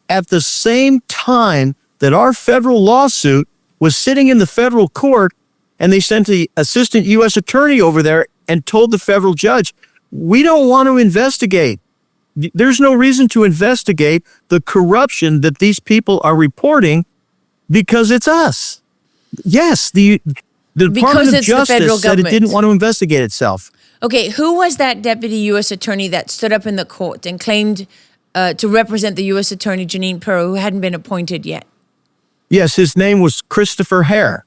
at the same time that our federal lawsuit was sitting in the federal court, and they sent the assistant U.S. attorney over there and told the federal judge, we don't want to investigate. There's no reason to investigate the corruption that these people are reporting because it's us. Yes, the Department of Justice said it didn't want to investigate itself. Okay, who was that deputy U.S. attorney that stood up in the court and claimed to represent the U.S. attorney, Janine Pirro, who hadn't been appointed yet? Yes, his name was Christopher Hare.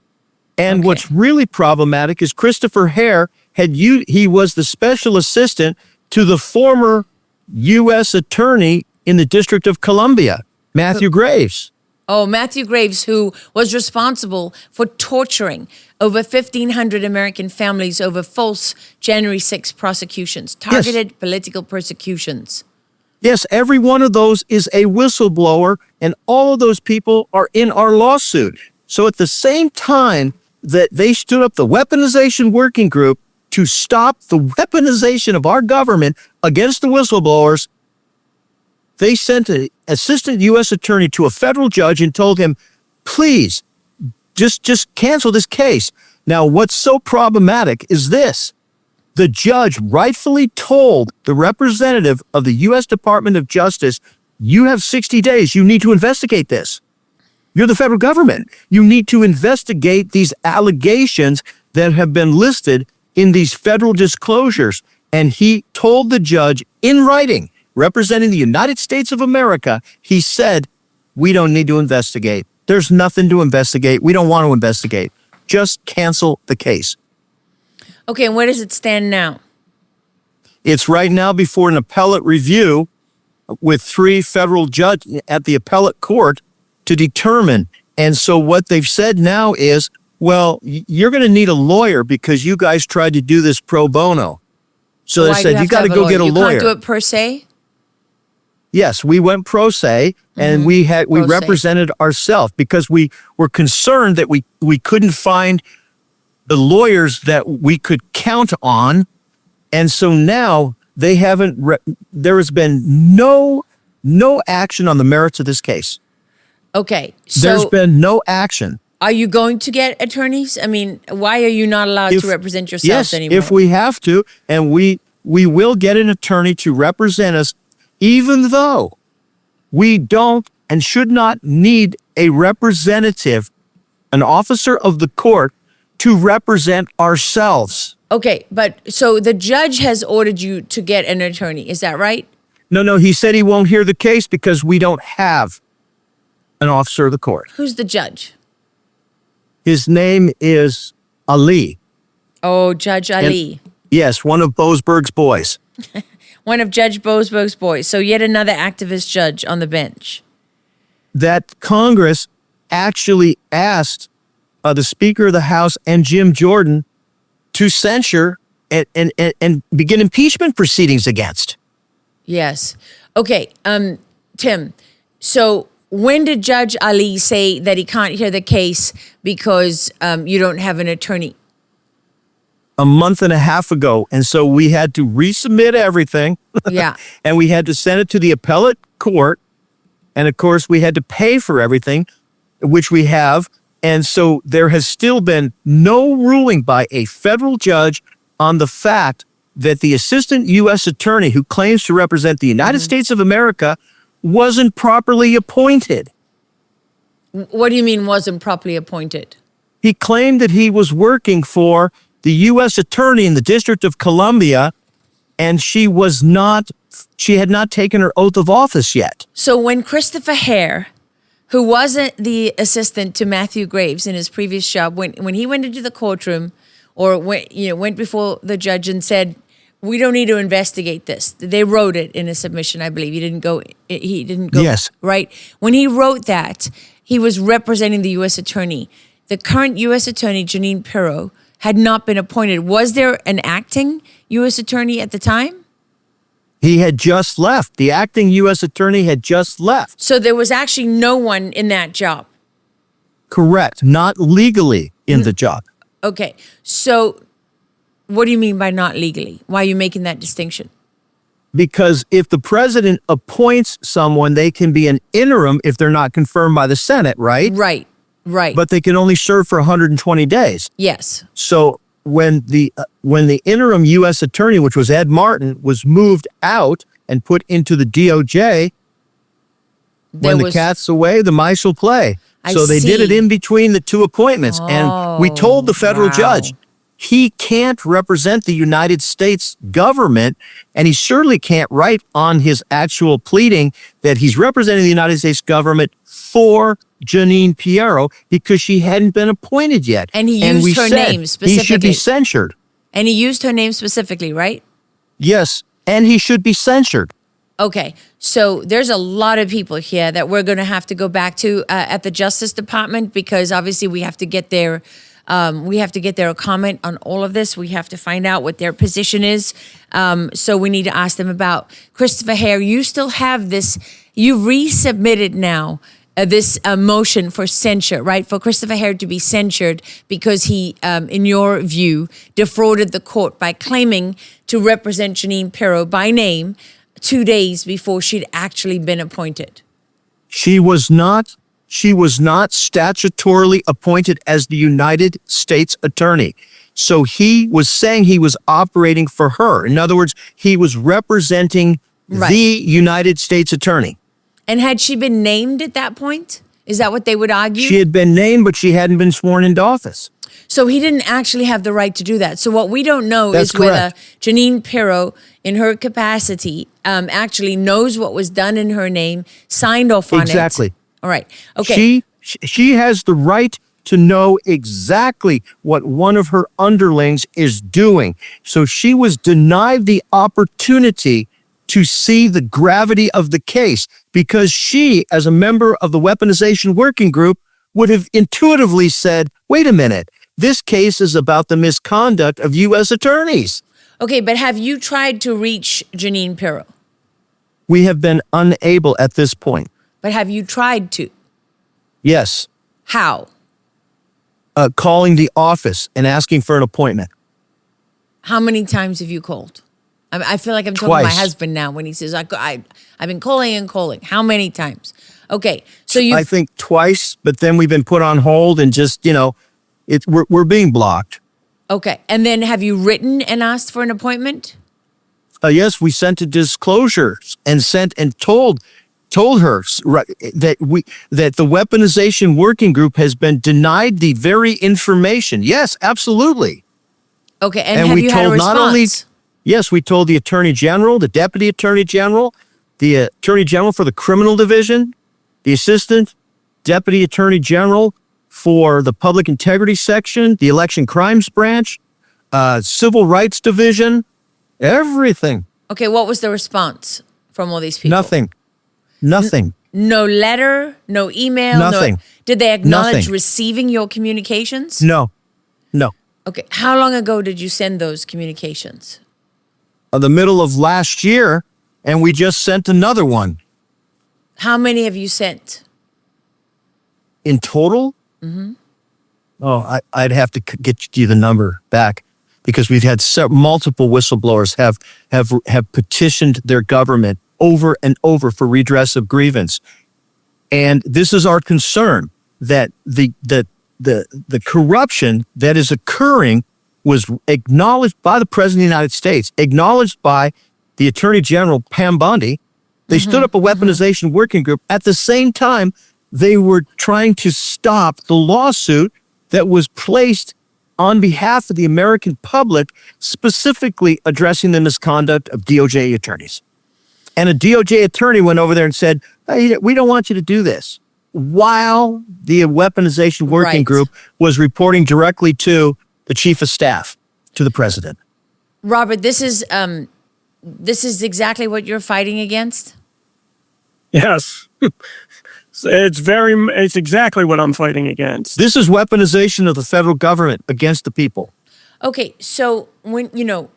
And what's really problematic is Christopher Hare he was the special assistant to the former U.S. attorney in the District of Columbia, Matthew Graves. Oh, Matthew Graves, who was responsible for torturing over 1,500 American families over false January 6 prosecutions, targeted political persecutions. Yes, every one of those is a whistleblower, and all of those people are in our lawsuit. So at the same time that they stood up the Weaponization Working Group to stop the weaponization of our government against the whistleblowers, they sent an assistant U.S. attorney to a federal judge and told him, please, just cancel this case. Now, what's so problematic is this. The judge rightfully told the representative of the U.S. Department of Justice, you have 60 days. You need to investigate this. You're the federal government. You need to investigate these allegations that have been listed in these federal disclosures. And he told the judge in writing, representing the United States of America, he said, we don't need to investigate. There's nothing to investigate. We don't want to investigate. Just cancel the case. Okay, and where does it stand now? It's right now before an appellate review with 3 federal judges at the appellate court to determine. And so what they've said now is, well, you're going to need a lawyer because you guys tried to do this pro bono. So they said, you got to go get a lawyer. You can't do it per se? Yes, we went pro se, and we represented ourselves because we were concerned that we couldn't find the lawyers that we could count on. And so now they haven't, there has been no action on the merits of this case. Okay. So there's been no action. Are you going to get attorneys? I mean, why are you not allowed to represent yourselves anymore? Yes, if we have to, and we will get an attorney to represent us, even though we don't and should not need a representative, an officer of the court, to represent ourselves. Okay, but so the judge has ordered you to get an attorney. Is that right? No, he said he won't hear the case because we don't have an officer of the court. Who's the judge? His name is Ali. Oh, Judge Ali. Yes, one of Boasberg's boys. One of Judge Boasberg's boys. So yet another activist judge on the bench. That Congress actually asked the Speaker of the House and Jim Jordan to censure and begin impeachment proceedings against. Yes. Okay, Tim, so when did Judge Ali say that he can't hear the case because you don't have an attorney? A month and a half ago. And so we had to resubmit everything. Yeah. And we had to send it to the appellate court. And of course, we had to pay for everything, which we have. And so there has still been no ruling by a federal judge on the fact that the assistant U.S. attorney who claims to represent the United States of America wasn't properly appointed. What do you mean wasn't properly appointed? He claimed that he was working for the U.S. attorney in the District of Columbia, and she had not taken her oath of office yet. So when Christopher Hare, who wasn't the assistant to Matthew Graves in his previous job, when he went into the courtroom or went before the judge and said, we don't need to investigate this. They wrote it in a submission, I believe. He didn't go. Yes. Right? When he wrote that, he was representing the U.S. attorney. The current U.S. attorney, Jeanine Pirro, had not been appointed. Was there an acting U.S. attorney at the time? He had just left. The acting U.S. attorney had just left. So there was actually no one in that job. Correct. Not legally in the job. Okay. So what do you mean by not legally? Why are you making that distinction? Because if the president appoints someone, they can be an interim if they're not confirmed by the Senate, right? Right. But they can only serve for 120 days. Yes. So when the interim U.S. attorney, which was Ed Martin, was moved out and put into the DOJ, when the cat's away, the mice will play. So they did it in between the two appointments. And we told the federal judge, he can't represent the United States government, and he certainly can't write on his actual pleading that he's representing the United States government for Jeanine Pirro because she hadn't been appointed yet. And he used her name specifically. He should be censured. And he used her name specifically, right? Yes, and he should be censured. Okay, so there's a lot of people here that we're going to have to go back to at the Justice Department because obviously we have to get their comment on all of this. We have to find out what their position is. So we need to ask them about Christopher Hare. You still have this. You resubmitted now this motion for censure, right? For Christopher Hare to be censured because he, in your view, defrauded the court by claiming to represent Jeanine Pirro by name 2 days before she'd actually been appointed. She was not statutorily appointed as the United States attorney. So he was saying he was operating for her. In other words, he was representing the United States attorney. And had she been named at that point? Is that what they would argue? She had been named, but she hadn't been sworn into office. So he didn't actually have the right to do that. So what we don't know That's is whether correct. Jeanine Pirro, in her capacity, actually knows what was done in her name, signed off on it. Exactly. All right. Okay. She has the right to know exactly what one of her underlings is doing. So she was denied the opportunity to see the gravity of the case because she, as a member of the Weaponization Working Group, would have intuitively said, wait a minute, this case is about the misconduct of U.S. attorneys. Okay, but have you tried to reach Jeanine Pirro? We have been unable at this point. But have you tried to? Yes. How? Calling the office and asking for an appointment. How many times have you called? I feel like I'm talking to my husband now when he says, I've been calling and calling. How many times? Okay, so you... I think twice, but then we've been put on hold and just, we're being blocked. Okay, and then have you written and asked for an appointment? Yes, we sent a disclosure and told her that the Weaponization Working Group has been denied the very information. Yes, absolutely. Okay, and have you had a response? Yes, we told the Attorney General, the Deputy Attorney General, the Attorney General for the Criminal Division, the Assistant Deputy Attorney General for the Public Integrity Section, the Election Crimes Branch, Civil Rights Division, everything. Okay, what was the response from all these people? Nothing. No letter, no email? Nothing. Did they acknowledge Nothing. receiving your communications? No. Okay, how long ago did you send those communications? The middle of last year, and we just sent another one. How many have you sent? In total? Mm-hmm. Oh, I'd have to get you the number back because we've had multiple whistleblowers have petitioned their government over and over for redress of grievance. And this is our concern, that the corruption that is occurring was acknowledged by the President of the United States, acknowledged by the Attorney General, Pam Bondi. They stood up a Weaponization Working Group. At the same time, they were trying to stop the lawsuit that was placed on behalf of the American public, specifically addressing the misconduct of DOJ attorneys. And a DOJ attorney went over there and said, hey, we don't want you to do this, while the weaponization working group was reporting directly to the chief of staff, to the president. Robert, this is exactly what you're fighting against? Yes. It's exactly what I'm fighting against. This is weaponization of the federal government against the people. Okay, so when,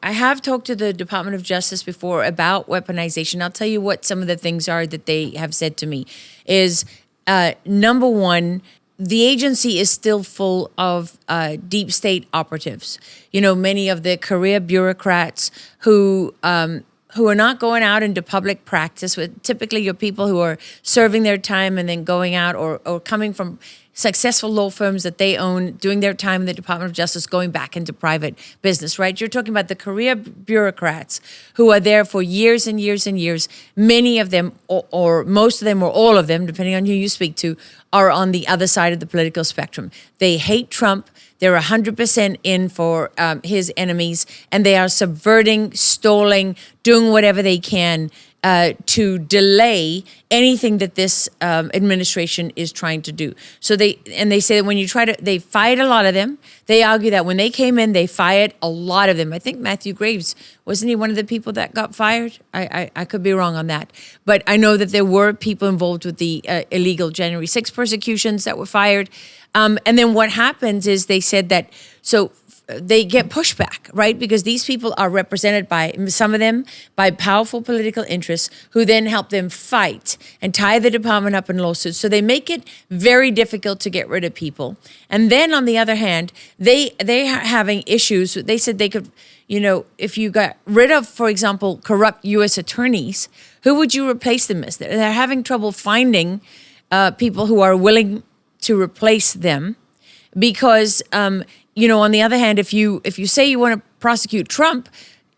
I have talked to the Department of Justice before about weaponization. I'll tell you what some of the things are that they have said to me is, number one, the agency is still full of deep state operatives. Many of the career bureaucrats who are not going out into public practice. With typically your people who are serving their time and then going out or coming from successful law firms that they own, doing their time in the Department of Justice, going back into private business, right? You're talking about the career bureaucrats who are there for years and years and years. Many of them, or most of them, or all of them, depending on who you speak to, are on the other side of the political spectrum. They hate Trump. They're 100% in for his enemies, and they are subverting, stalling, doing whatever they can to delay anything that this administration is trying to do. So they say that when you they fired a lot of them. They argue that when they came in, they fired a lot of them. I think Matthew Graves, wasn't he one of the people that got fired? I could be wrong on that. But I know that there were people involved with the illegal January 6 persecutions that were fired. And then what happens is they said that, so they get pushback, right? Because these people are represented by, some of them, by powerful political interests who then help them fight and tie the department up in lawsuits. So they make it very difficult to get rid of people. And then on the other hand, they are having issues. They said they could, if you got rid of, for example, corrupt U.S. attorneys, who would you replace them as? They're having trouble finding people who are willing to replace them because, on the other hand, if you say you want to prosecute Trump,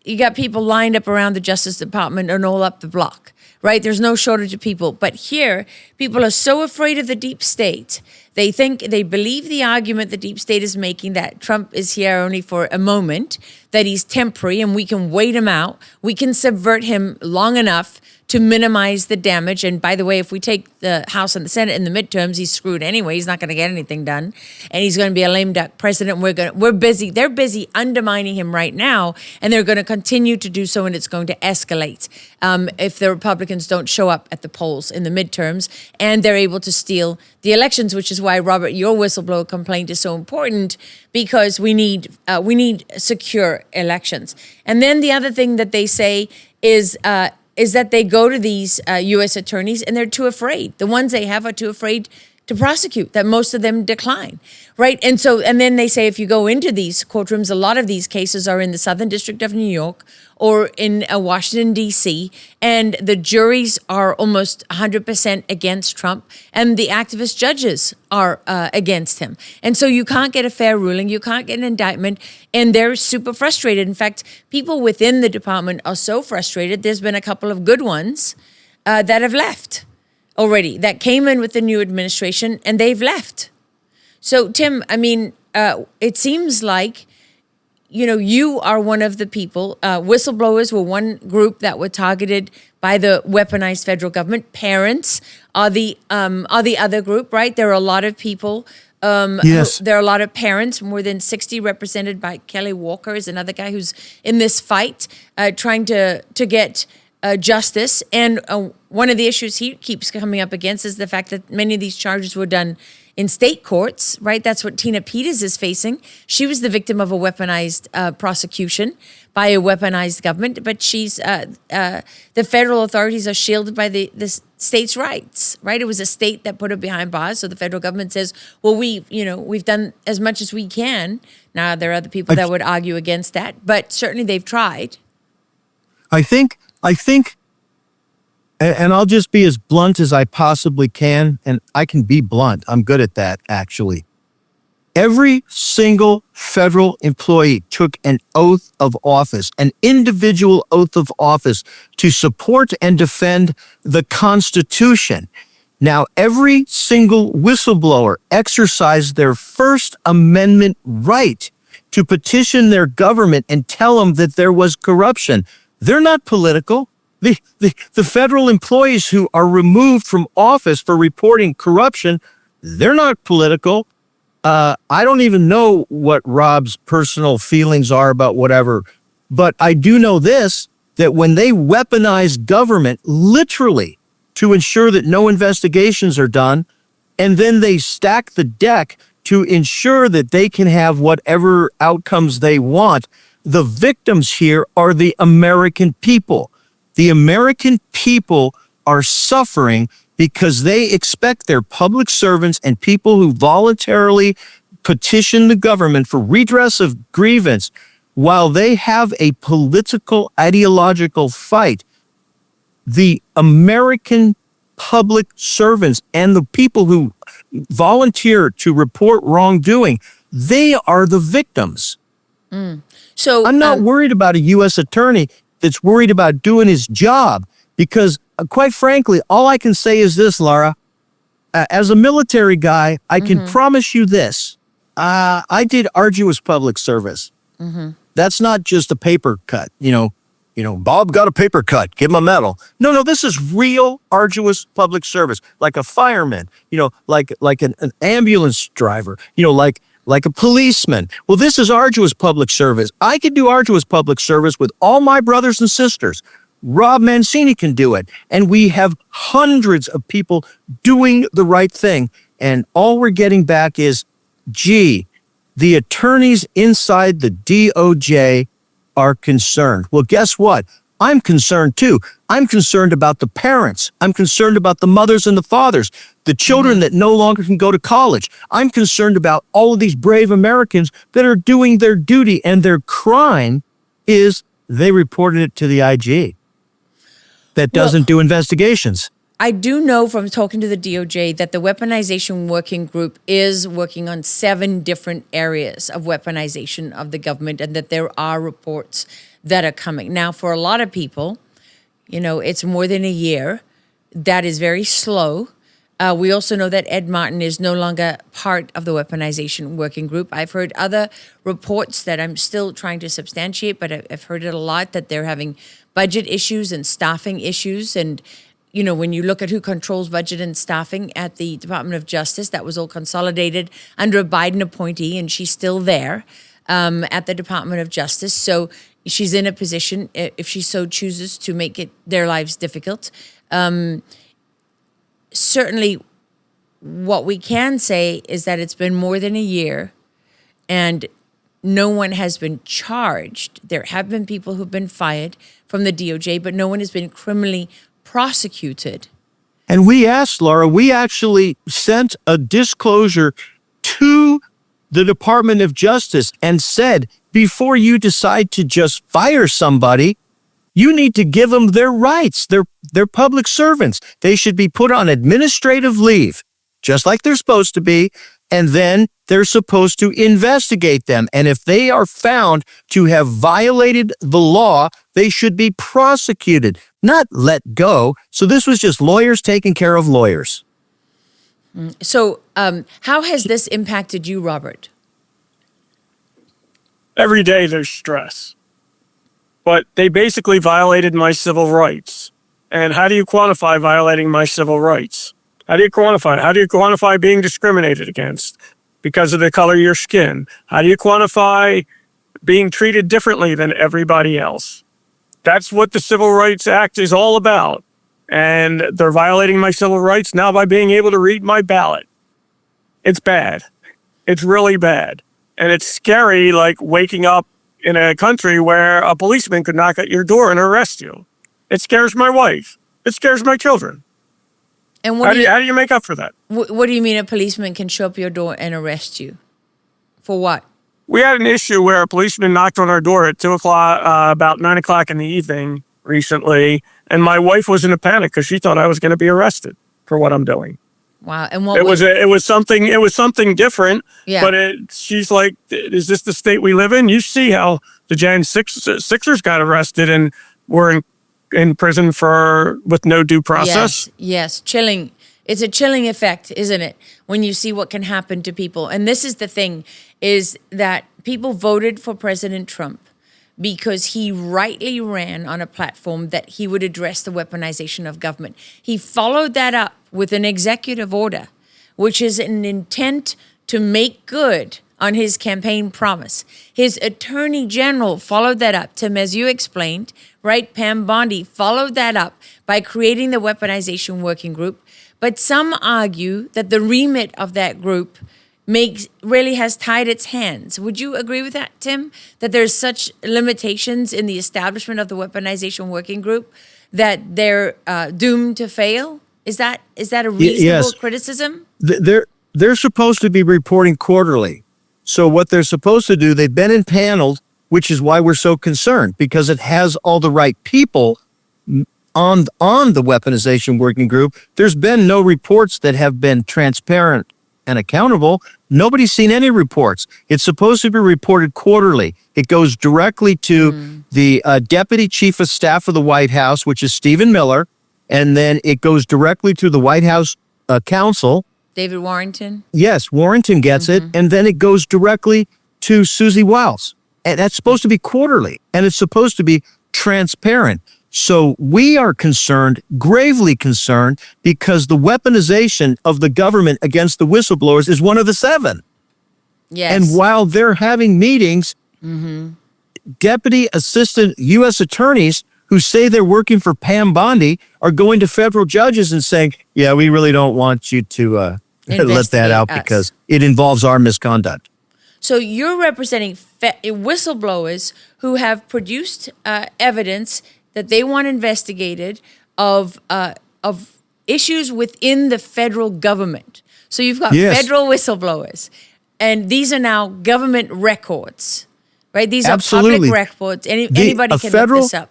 you got people lined up around the Justice Department and all up the block, right? There's no shortage of people. But here, people are so afraid of the deep state. They believe the argument the deep state is making that Trump is here only for a moment, that he's temporary and we can wait him out. We can subvert him long enough to minimize the damage. And by the way, if we take the House and the Senate in the midterms, he's screwed anyway. He's not going to get anything done. And he's going to be a lame duck president. They're busy undermining him right now. And they're going to continue to do so. And it's going to escalate if the Republicans don't show up at the polls in the midterms. And they're able to steal the elections, which is why, Robert, your whistleblower complaint is so important, because we need secure elections. And then the other thing that they say is that they go to these U.S. attorneys and they're too afraid. The ones they have are too afraid to prosecute, that most of them decline, right? And then they say if you go into these courtrooms, a lot of these cases are in the Southern District of New York or in Washington, D.C., and the juries are almost 100% against Trump, and the activist judges are against him. And so you can't get a fair ruling, you can't get an indictment, and they're super frustrated. In fact, people within the department are so frustrated, there's been a couple of good ones that have left already, that came in with the new administration, and they've left. So, Tim, it seems like, you are one of the people. Whistleblowers were one group that were targeted by the weaponized federal government. Parents are the other group, right? There are a lot of people. Yes. There are a lot of parents, more than 60, represented by Kelly Walker, is another guy who's in this fight, trying to get justice. And one of the issues he keeps coming up against is the fact that many of these charges were done in state courts, right? That's what Tina Peters is facing. She was the victim of a weaponized prosecution by a weaponized government, but she's the federal authorities are shielded by the state's rights, right? It was a state that put her behind bars, so the federal government says, well, we've done as much as we can. Now, there are other people that would argue against that, but certainly they've tried. I think, and I'll just be as blunt as I possibly can, and I can be blunt. I'm good at that, actually. Every single federal employee took an oath of office, an individual oath of office, to support and defend the Constitution. Now, every single whistleblower exercised their First Amendment right to petition their government and tell them that there was corruption. They're not political. The federal employees who are removed from office for reporting corruption, they're not political. I don't even know what Rob's personal feelings are about whatever, but I do know this, that when they weaponize government literally to ensure that no investigations are done, and then they stack the deck to ensure that they can have whatever outcomes they want, the victims here are the American people. The American people are suffering because they expect their public servants and people who voluntarily petition the government for redress of grievance, while they have a political ideological fight, the American public servants and the people who volunteer to report wrongdoing, they are the victims. So I'm not worried about a U.S. attorney that's worried about doing his job because, quite frankly, all I can say is this, Lara. As a military guy, I can promise you this. I did arduous public service. That's not just a paper cut. Bob got a paper cut, give him a medal. No, this is real arduous public service, like a fireman, like an ambulance driver, like a policeman. Well, this is arduous public service. I can do arduous public service with all my brothers and sisters. Rob Mancini can do it. And we have hundreds of people doing the right thing. And all we're getting back is, gee, the attorneys inside the DOJ are concerned. Well, guess what? I'm concerned too. I'm concerned about the parents. I'm concerned about the mothers and the fathers, the children that no longer can go to college. I'm concerned about all of these brave Americans that are doing their duty, and their crime is they reported it to the IG that doesn't do investigations. I do know from talking to the DOJ that the weaponization working group is working on 7 different areas of weaponization of the government, and that there are reports that are coming. Now, for a lot of people, it's more than a year. That is very slow. We also know that Ed Martin is no longer part of the weaponization working group. I've heard other reports that I'm still trying to substantiate, but I've heard it a lot, that they're having budget issues and staffing issues. And when you look at who controls budget and staffing at the Department of Justice, that was all consolidated under a Biden appointee, and she's still there at the Department of Justice. So she's in a position, if she so chooses, to make their lives difficult. Certainly, what we can say is that it's been more than a year, and no one has been charged. There have been people who've been fired from the DOJ, but no one has been criminally prosecuted. And we asked, Laura, we actually sent a disclosure to the Department of Justice and said, before you decide to just fire somebody, you need to give them their rights. They're public servants. They should be put on administrative leave, just like they're supposed to be, and then they're supposed to investigate them. And if they are found to have violated the law, they should be prosecuted, not let go. So this was just lawyers taking care of lawyers. So how has this impacted you, Robert? Every day there's stress. But they basically violated my civil rights. And how do you quantify violating my civil rights? How do you quantify it? How do you quantify being discriminated against because of the color of your skin? How do you quantify being treated differently than everybody else? That's what the Civil Rights Act is all about. And they're violating my civil rights now by being able to read my ballot. It's bad. It's really bad. And it's scary, like waking up in a country where a policeman could knock at your door and arrest you. It scares my wife. It scares my children. And how do you make up for that? What do you mean a policeman can show up your door and arrest you? For what? We had an issue where a policeman knocked on our door at 2 o'clock, about 9 o'clock in the evening recently, and my wife was in a panic because she thought I was going to be arrested for what I'm doing. Wow! And it was something different. Yeah. But she's like, "Is this the state we live in?" You see how the Jan Sixers got arrested and were in prison with no due process. Yes, chilling It's a chilling effect, isn't it? When you see what can happen to people. And this is the thing, is that people voted for President Trump because he rightly ran on a platform that he would address the weaponization of government. He followed that up with an executive order, which is an intent to make good on his campaign promise. His attorney general followed that up. Tim, as you explained, right, Pam Bondi followed that up by creating the weaponization working group. But some argue that the remit of that group really has tied its hands. Would you agree with that, Tim? That there's such limitations in the establishment of the weaponization working group that they're doomed to fail? Is that a reasonable criticism? They're supposed to be reporting quarterly. So what they're supposed to do, they've been impaneled, which is why we're so concerned, because it has all the right people on the weaponization working group. There's been no reports that have been transparent and accountable. Nobody's seen any reports. It's supposed to be reported quarterly. It goes directly to the Deputy Chief of Staff of the White House, which is Stephen Miller, and then it goes directly to the White House counsel. David Warrington? Yes, Warrington gets it, and then it goes directly to Susie Wiles. And that's supposed to be quarterly, and it's supposed to be transparent. So we are concerned, gravely concerned, because the weaponization of the government against the whistleblowers is one of the 7. Yes. And while they're having meetings, deputy assistant U.S. attorneys who say they're working for Pam Bondi are going to federal judges and saying, yeah, we really don't want you to let that out because it involves our misconduct. So you're representing whistleblowers who have produced evidence that they want investigated of issues within the federal government. So you've got federal whistleblowers, and these are now government records, right? These are public records. Anybody can look this up.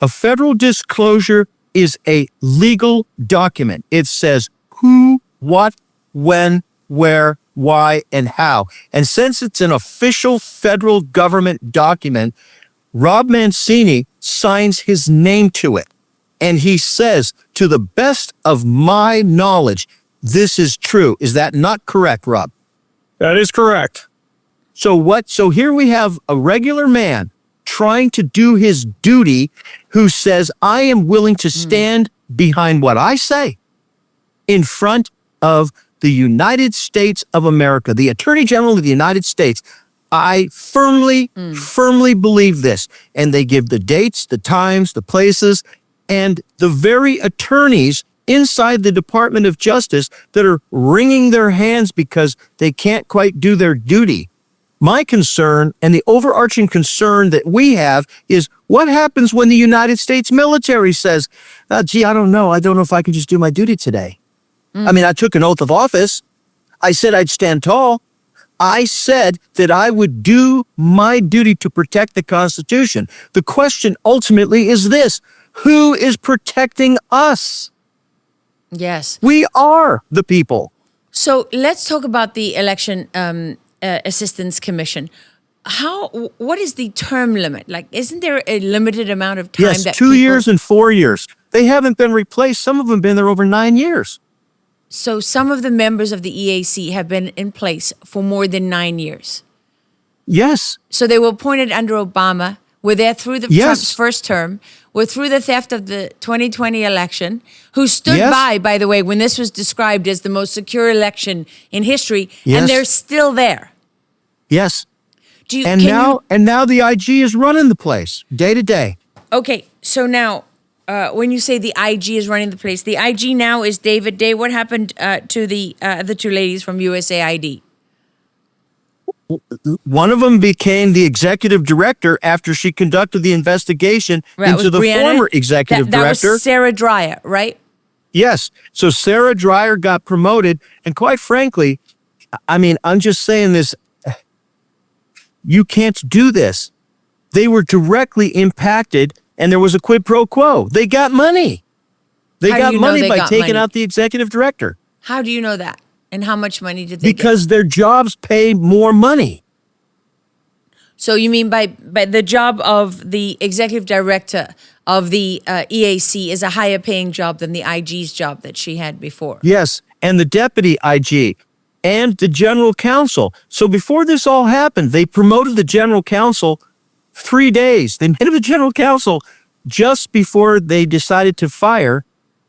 A federal disclosure is a legal document. It says who, what, when, where, why, and how. And since it's an official federal government document, Rob Mancini signs his name to it. And he says, to the best of my knowledge, this is true. Is that not correct, Rob? That is correct. So here we have a regular man trying to do his duty who says, I am willing to stand behind what I say in front of the United States of America, the Attorney General of the United States. I firmly believe this. And they give the dates, the times, the places, and the very attorneys inside the Department of Justice that are wringing their hands because they can't quite do their duty. My concern and the overarching concern that we have is what happens when the United States military says, gee, I don't know if I can just do my duty today. I mean, I took an oath of office. I said I'd stand tall. I said that I would do my duty to protect the Constitution. The question ultimately is this: who is protecting us? Yes. We are the people. So let's talk about the Election Assistance Commission. What is the term limit? Like, isn't there a limited amount of time? Yes, 2 years and 4 years. They haven't been replaced. Some of them have been there over 9 years. So some of the members of the EAC have been in place for more than 9 years. Yes. So they were appointed under Obama, were there through Trump's first term, were through the theft of the 2020 election, who stood by the way, when this was described as the most secure election in history, and they're still there. Yes. And now the IG is running the place day to day. Okay, so now when you say the IG is running the place, the IG now is David Day. What happened to the two ladies from USAID? One of them became the executive director after she conducted the investigation into the former executive director. That was Sarah Dreyer, right? Yes. So Sarah Dreyer got promoted. And quite frankly, I mean, I'm just saying this. You can't do this. They were directly impacted, and there was a quid pro quo. They got money. They got money by taking out the executive director. How do you know that? And how much money did they get? Because their jobs pay more money. So you mean by the job of the executive director of the EAC is a higher paying job than the IG's job that she had before? Yes, and the deputy IG and the general counsel. So before this all happened, they promoted the general counsel 3 days. They made him the general counsel just before they decided to fire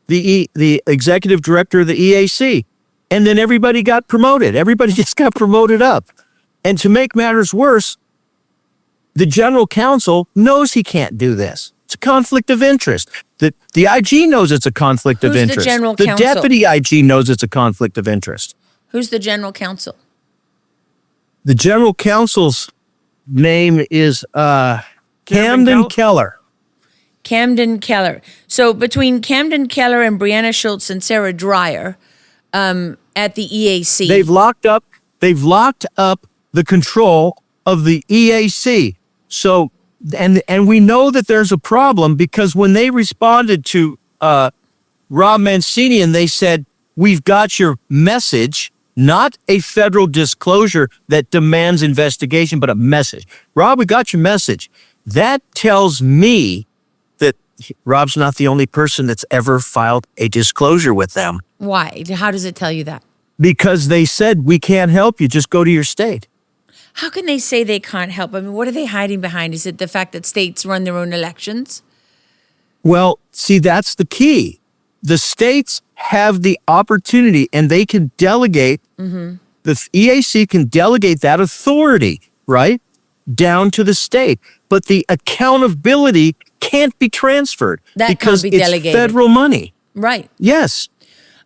the executive director of the EAC. And then everybody got promoted. Everybody just got promoted up. And to make matters worse, the general counsel knows he can't do this. It's a conflict of interest. The IG knows it's a conflict of Who's the interest. general The counsel? deputy IG knows it's a conflict of interest. Who's the general counsel? The general counsel's name is Camden Keller. Camden Keller. So between Camden Keller and Brianna Schultz and Sarah Dreyer at the EAC. They've locked up the control of the EAC. So and we know that there's a problem because when they responded to Rob Mancini and they said, "We've got your message," not a federal disclosure that demands investigation, but a message. Rob, we got your message. That tells me that Rob's not the only person that's ever filed a disclosure with them. Why? How does it tell you that? Because they said, "We can't help you, just go to your state." How can they say they can't help? I mean, what are they hiding behind? Is it the fact that states run their own elections? Well, see, that's the key. The states have the opportunity and they can delegate, the EAC can delegate that authority, right, down to the state. But the accountability can't be transferred That can't because be it's delegated. federal money. Right. Yes.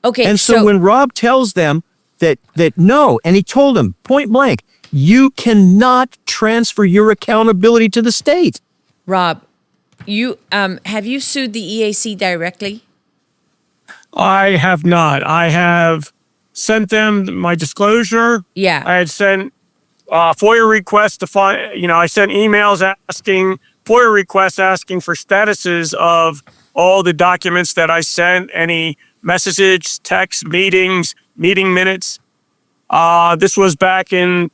Okay. And so when Rob tells them that no, and he told them point blank, you cannot transfer your accountability to the state. Rob, you have you sued the EAC directly? I have not. I have sent them my disclosure. Yeah. I had sent FOIA requests to find, I sent emails asking, FOIA requests asking for statuses of all the documents that I sent, any messages, texts, meetings, meeting minutes. This was back in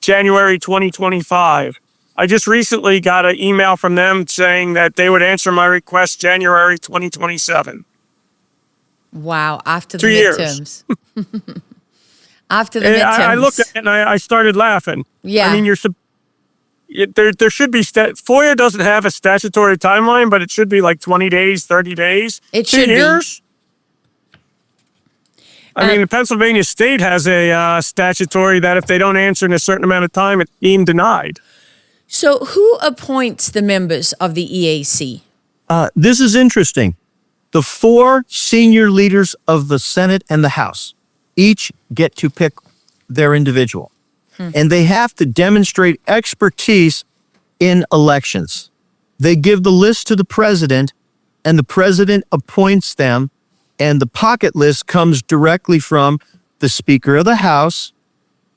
January 2025. I just recently got an email from them saying that they would answer my request January 2027. Wow. After the 2 years. midterms. After the midterms. I looked at it and I started laughing. Yeah. I mean, there should be, FOIA doesn't have a statutory timeline, but it should be like 20 days, 30 days. It 2 should be. years? I mean, Pennsylvania state has a statutory that if they don't answer in a certain amount of time, it's deemed denied. So who appoints the members of the EAC? This is interesting. The 4 senior leaders of the Senate and the House each get to pick their individual. And they have to demonstrate expertise in elections. They give the list to the president, and the president appoints them, and the pocket list comes directly from the Speaker of the House,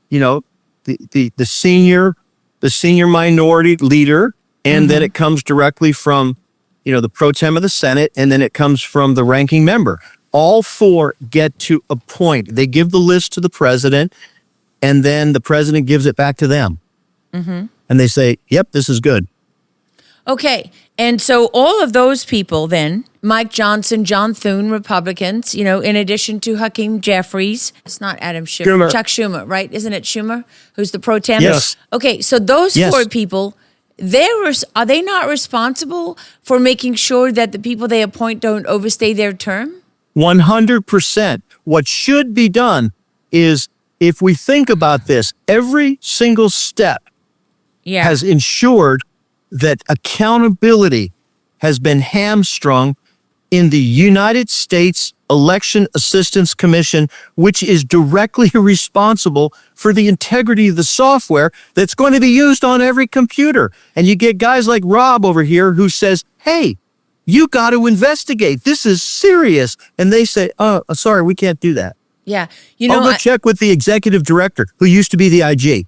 the senior minority leader, and then it comes directly from the pro tem of the Senate, and then it comes from the ranking member. All 4 get to appoint. They give the list to the president, and then the president gives it back to them. And they say, yep, this is good. Okay. And so all of those people then, Mike Johnson, John Thune, Republicans, in addition to Hakeem Jeffries, it's not Adam Schiff, Chuck Schumer, right? Isn't it Schumer who's the pro tem? Yes. Okay. So those Yes. 4 people, are they not responsible for making sure that the people they appoint don't overstay their term? 100%. What should be done is, if we think about this, every single step Yeah. has ensured that accountability has been hamstrung in the United States Election Assistance Commission, which is directly responsible for the integrity of the software that's going to be used on every computer. And you get guys like Rob over here who says, hey, you got to investigate. This is serious. And they say, oh, sorry, we can't do that. Yeah. I'll go check with the executive director who used to be the IG.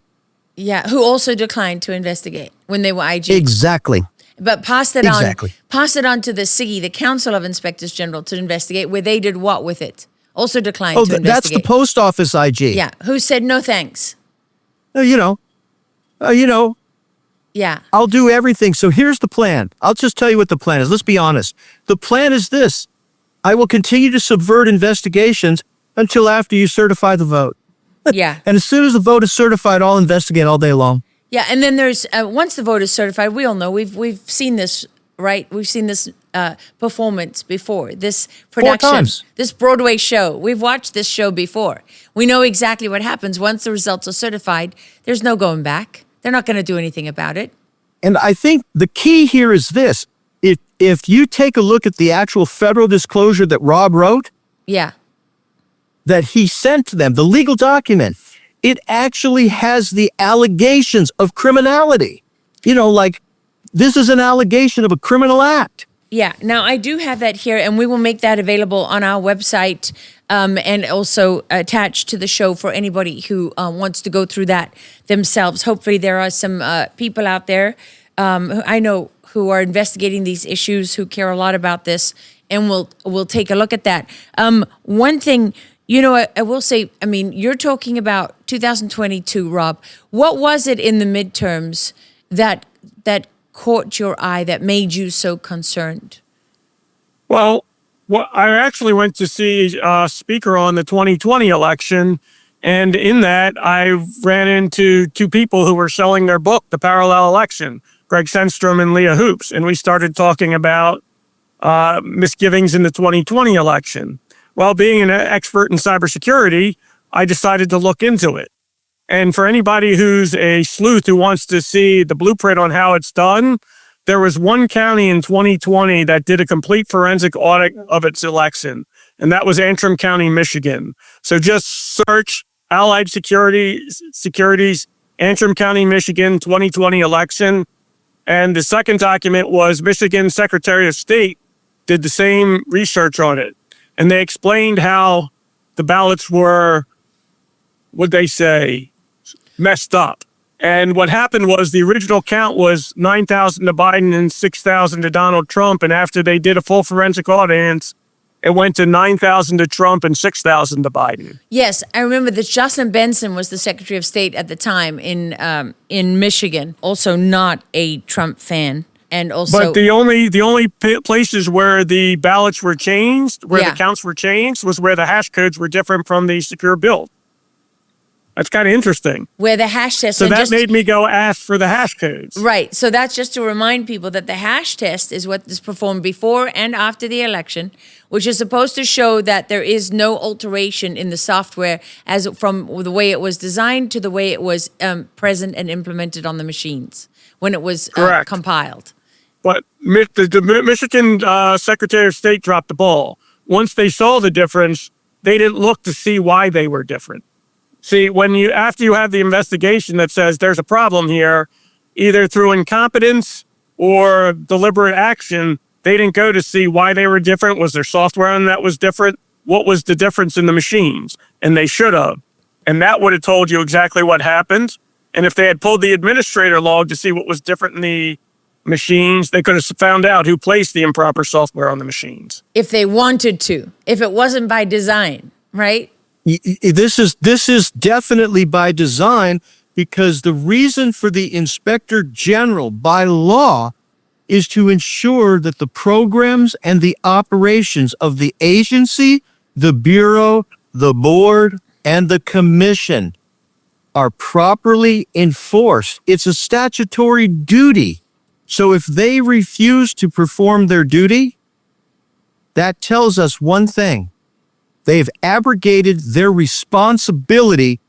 Yeah, who also declined to investigate when they were IG. Exactly. But pass it Exactly. on to the CIGI, the Council of Inspectors General, to investigate, where they did what with it? Also declined to That's investigate. the post office IG. Yeah, who said no thanks? Yeah. I'll do everything. So here's the plan. I'll just tell you what the plan is. Let's be honest. The plan is this. I will continue to subvert investigations until after you certify the vote. Yeah. And as soon as the vote is certified, I'll investigate all day long. Yeah, and then there's once the vote is certified, we all know we've seen this, right? We've seen this performance before, this production, 4 times. this Broadway show. We've watched this show before. We know exactly what happens once the results are certified. There's no going back. They're not going to do anything about it. And I think the key here is this. If you take a look at the actual federal disclosure that Rob wrote, Yeah. that he sent to them, the legal document, it actually has the allegations of criminality. Like this is an allegation of a criminal act. Yeah. Now, I do have that here, and we will make that available on our website and also attached to the show for anybody who wants to go through that themselves. Hopefully, there are some people out there who I know who are investigating these issues, who care a lot about this, and we'll take a look at that. One thing, I will say, you're talking about 2022, Rob. What was it in the midterms that caught your eye, that made you so concerned? Well, I actually went to see a speaker on the 2020 election, and in that, I ran into 2 people who were selling their book, The Parallel Election, Greg Senstrom and Leah Hoops, and we started talking about misgivings in the 2020 election. Well, being an expert in cybersecurity, I decided to look into it. And for anybody who's a sleuth who wants to see the blueprint on how it's done, there was one county in 2020 that did a complete forensic audit of its election, and that was Antrim County, Michigan. So just search Allied Securities, Antrim County, Michigan, 2020 election. And the second document was Michigan Secretary of State did the same research on it. And they explained how the ballots were, what'd they say, messed up. And what happened was the original count was 9,000 to Biden and 6,000 to Donald Trump. And after they did a full forensic audit, it went to 9,000 to Trump and 6,000 to Biden. Yes, I remember that Jocelyn Benson was the Secretary of State at the time in Michigan, also not a Trump fan. And also, but the only places where the ballots were changed, where the counts were changed, was where the hash codes were different from the secure build. That's kind of interesting. Where the hash test. So that made me go ask for the hash codes. Right. So that's just to remind people that the hash test is what is performed before and after the election, which is supposed to show that there is no alteration in the software as from the way it was designed to the way it was present and implemented on the machines when it was compiled. But the Michigan Secretary of State dropped the ball. Once they saw the difference, they didn't look to see why they were different. See, after you have the investigation that says there's a problem here, either through incompetence or deliberate action, they didn't go to see why they were different. Was there software on that was different? What was the difference in the machines? And they should have. And that would have told you exactly what happened. And if they had pulled the administrator log to see what was different in the machines, they could have found out who placed the improper software on the machines. If they wanted to, if it wasn't by design, right? This is definitely by design, because the reason for the Inspector General by law is to ensure that the programs and the operations of the agency, the Bureau, the board, and the commission are properly enforced. It's a statutory duty. So if they refuse to perform their duty, that tells us one thing. They've abrogated their responsibility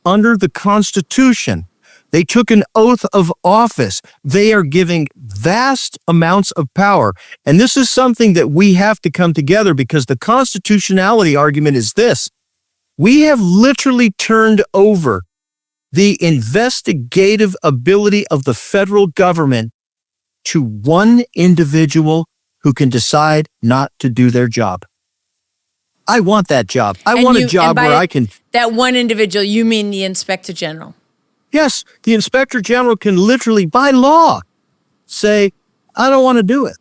under the Constitution. They took an oath of office. They are giving vast amounts of power. And this is something that we have to come together, because the constitutionality argument is this. We have literally turned over the investigative ability of the federal government to one individual who can decide not to do their job. I want that job. I want a job where I can... That one individual, you mean the Inspector General? Yes, the Inspector General can literally, by law, say, I don't want to do it.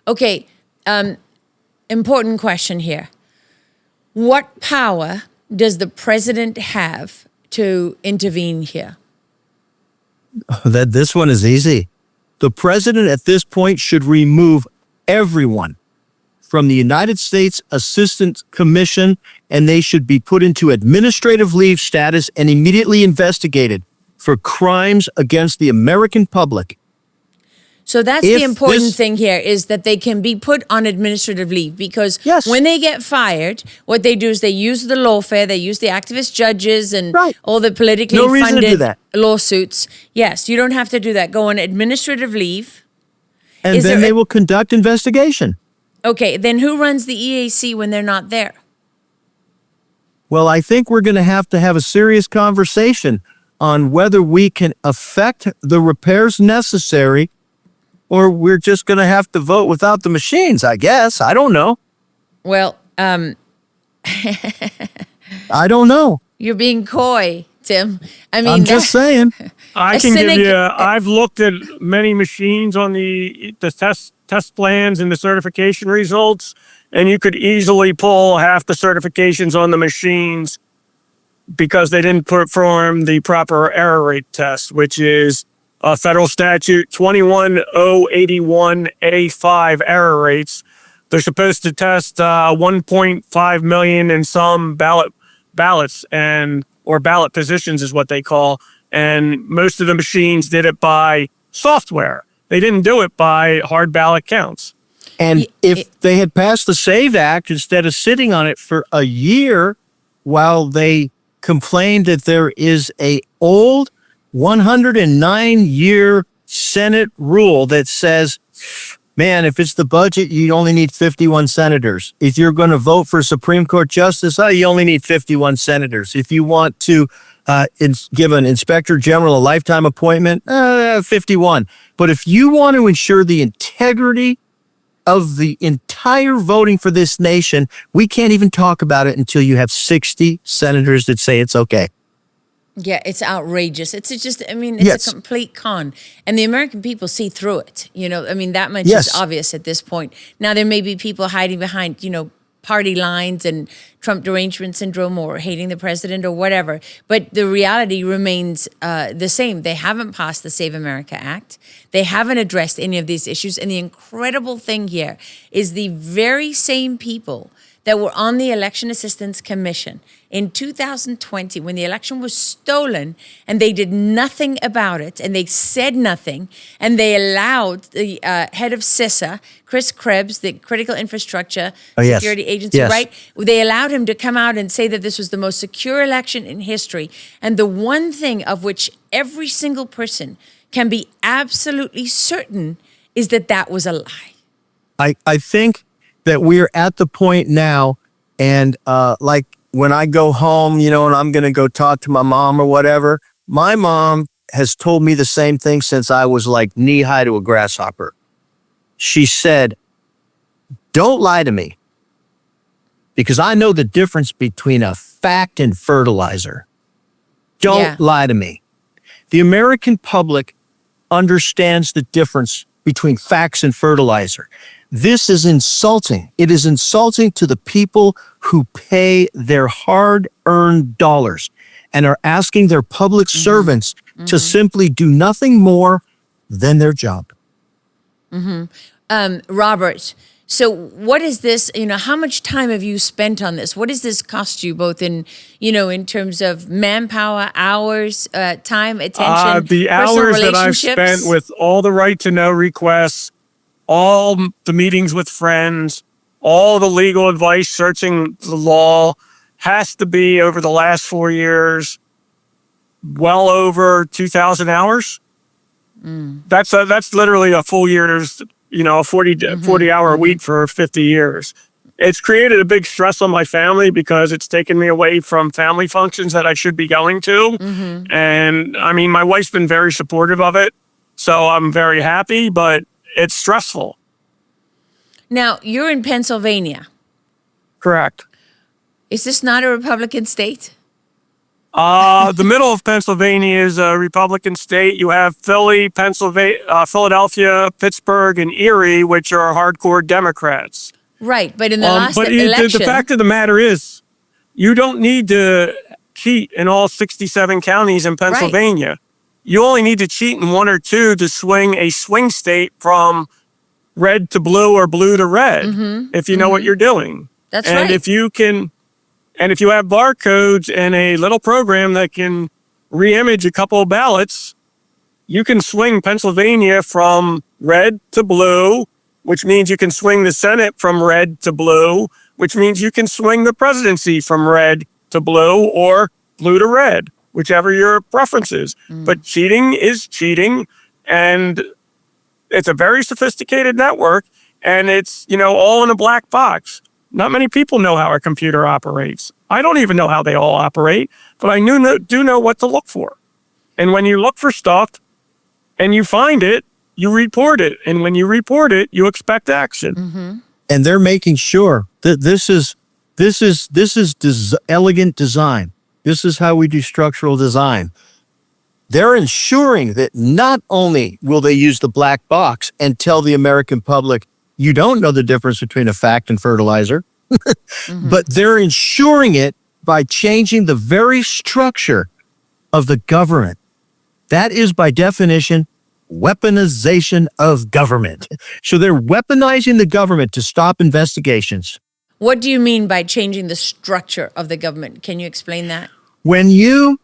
Okay, important question here. What power does the president have to intervene here? That this one is easy. The president at this point should remove everyone from the United States Assistance Commission, and they should be put into administrative leave status and immediately investigated for crimes against the American public. So that's the important thing here, is that they can be put on administrative leave, because when they get fired, what they do is they use the lawfare, they use the activist judges and all the politically funded lawsuits. Yes, you don't have to do that. Go on administrative leave. And then they will conduct investigation. Okay, then who runs the EAC when they're not there? Well, I think we're going to have a serious conversation on whether we can effect the repairs necessary, or we're just going to have to vote without the machines, I guess. I don't know. Well, I don't know. You're being coy, Tim. I mean, I'm just saying. I can give you, I've looked at many machines on the test plans and the certification results, and you could easily pull half the certifications on the machines because they didn't perform the proper error rate test, which is federal statute 21081A5 error rates. They're supposed to test 1.5 million in some ballots or ballot positions is what they call. And most of the machines did it by software. They didn't do it by hard ballot counts. And if they had passed the SAVE Act instead of sitting on it for a year while they complained that there is a old 109-year Senate rule that says, man, if it's the budget, you only need 51 senators. If you're going to vote for Supreme Court justice, you only need 51 senators. If you want to give an inspector general a lifetime appointment, 51. But if you want to ensure the integrity of the entire voting for this nation, we can't even talk about it until you have 60 senators that say it's okay. Yeah, it's outrageous. It's just, I mean, it's a complete con. And the American people see through it. You know, I mean, that much is obvious at this point. Now, there may be people hiding behind, party lines and Trump derangement syndrome or hating the president or whatever. But the reality remains the same. They haven't passed the Save America Act. They haven't addressed any of these issues. And the incredible thing here is the very same people that were on the Election Assistance Commission in 2020 when the election was stolen, and they did nothing about it, and they said nothing, and they allowed the head of CISA, Chris Krebs, the Critical Infrastructure Security Agency, right? They allowed him to come out and say that this was the most secure election in history, and the one thing of which every single person can be absolutely certain is that that was a lie. I think that we're at the point now, and like when I go home, and I'm going to go talk to my mom or whatever, my mom has told me the same thing since I was like knee high to a grasshopper. She said, don't lie to me, because I know the difference between a fact and fertilizer. Don't lie to me. The American public understands the difference between facts and fertilizer. This is insulting. It is insulting to the people who pay their hard-earned dollars and are asking their public servants to simply do nothing more than their job. Robert, so what is this, how much time have you spent on this? What does this cost you, both in, in terms of manpower, hours, time, attention, the hours that I've spent with all the right to know requests, all the meetings with friends, all the legal advice, searching the law, has to be over the last 4 years, well over 2,000 hours. That's literally a full year's, a 40 hour week for 50 years. It's created a big stress on my family because it's taken me away from family functions that I should be going to. And I mean, my wife's been very supportive of it, so I'm very happy, but it's stressful. Now, you're in Pennsylvania. Correct. Is this not a Republican state? The middle of Pennsylvania is a Republican state. You have Philly, Philadelphia, Pittsburgh, and Erie, which are hardcore Democrats. Right, but in the last election... The fact of the matter is, you don't need to cheat in all 67 counties in Pennsylvania. you only need to cheat in one or two to swing a swing state from red to blue or blue to red, if you know what you're doing. That's and right. if you have barcodes and a little program that can re-image a couple of ballots, you can swing Pennsylvania from red to blue, which means you can swing the Senate from red to blue, which means you can swing the presidency from red to blue or blue to red, whichever your preference is. But cheating is cheating, and it's a very sophisticated network, and it's, all in a black box. Not many people know how a computer operates. I don't even know how they all operate, but I do know what to look for. And when you look for stuff and you find it, you report it. And when you report it, you expect action. And they're making sure that this is elegant design. This is how we do structural design. They're ensuring that not only will they use the black box and tell the American public, you don't know the difference between a fact and fertilizer, but they're ensuring it by changing the very structure of the government. That is, by definition, weaponization of government. So they're weaponizing the government to stop investigations. What do you mean by changing the structure of the government? Can you explain that? When you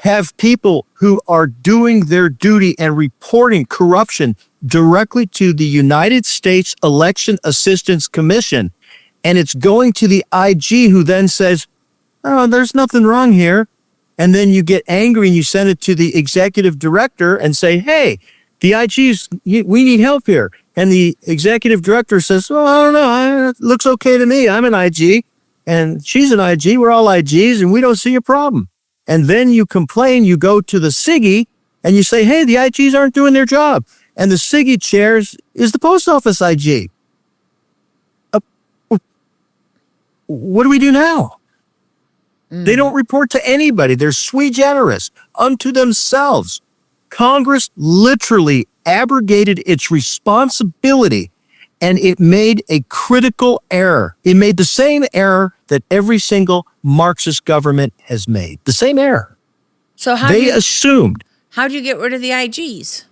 have people who are doing their duty and reporting corruption directly to the United States Election Assistance Commission, and it's going to the IG, who then says, oh, there's nothing wrong here. And then you get angry and you send it to the executive director and say, hey, the IG's, we need help here. And the executive director says, well, I don't know. It looks okay to me. I'm an IG and she's an IG. We're all IGs and we don't see a problem. And then you complain, you go to the SIGI and you say, hey, the IGs aren't doing their job. And the SIGI chairs is the post office IG. What do we do now? They don't report to anybody. They're sui generis unto themselves. Congress literally abrogated its responsibility, and it made a critical error. It made the same error that every single Marxist government has made. The same error. So assumed. How do you get rid of the IGs?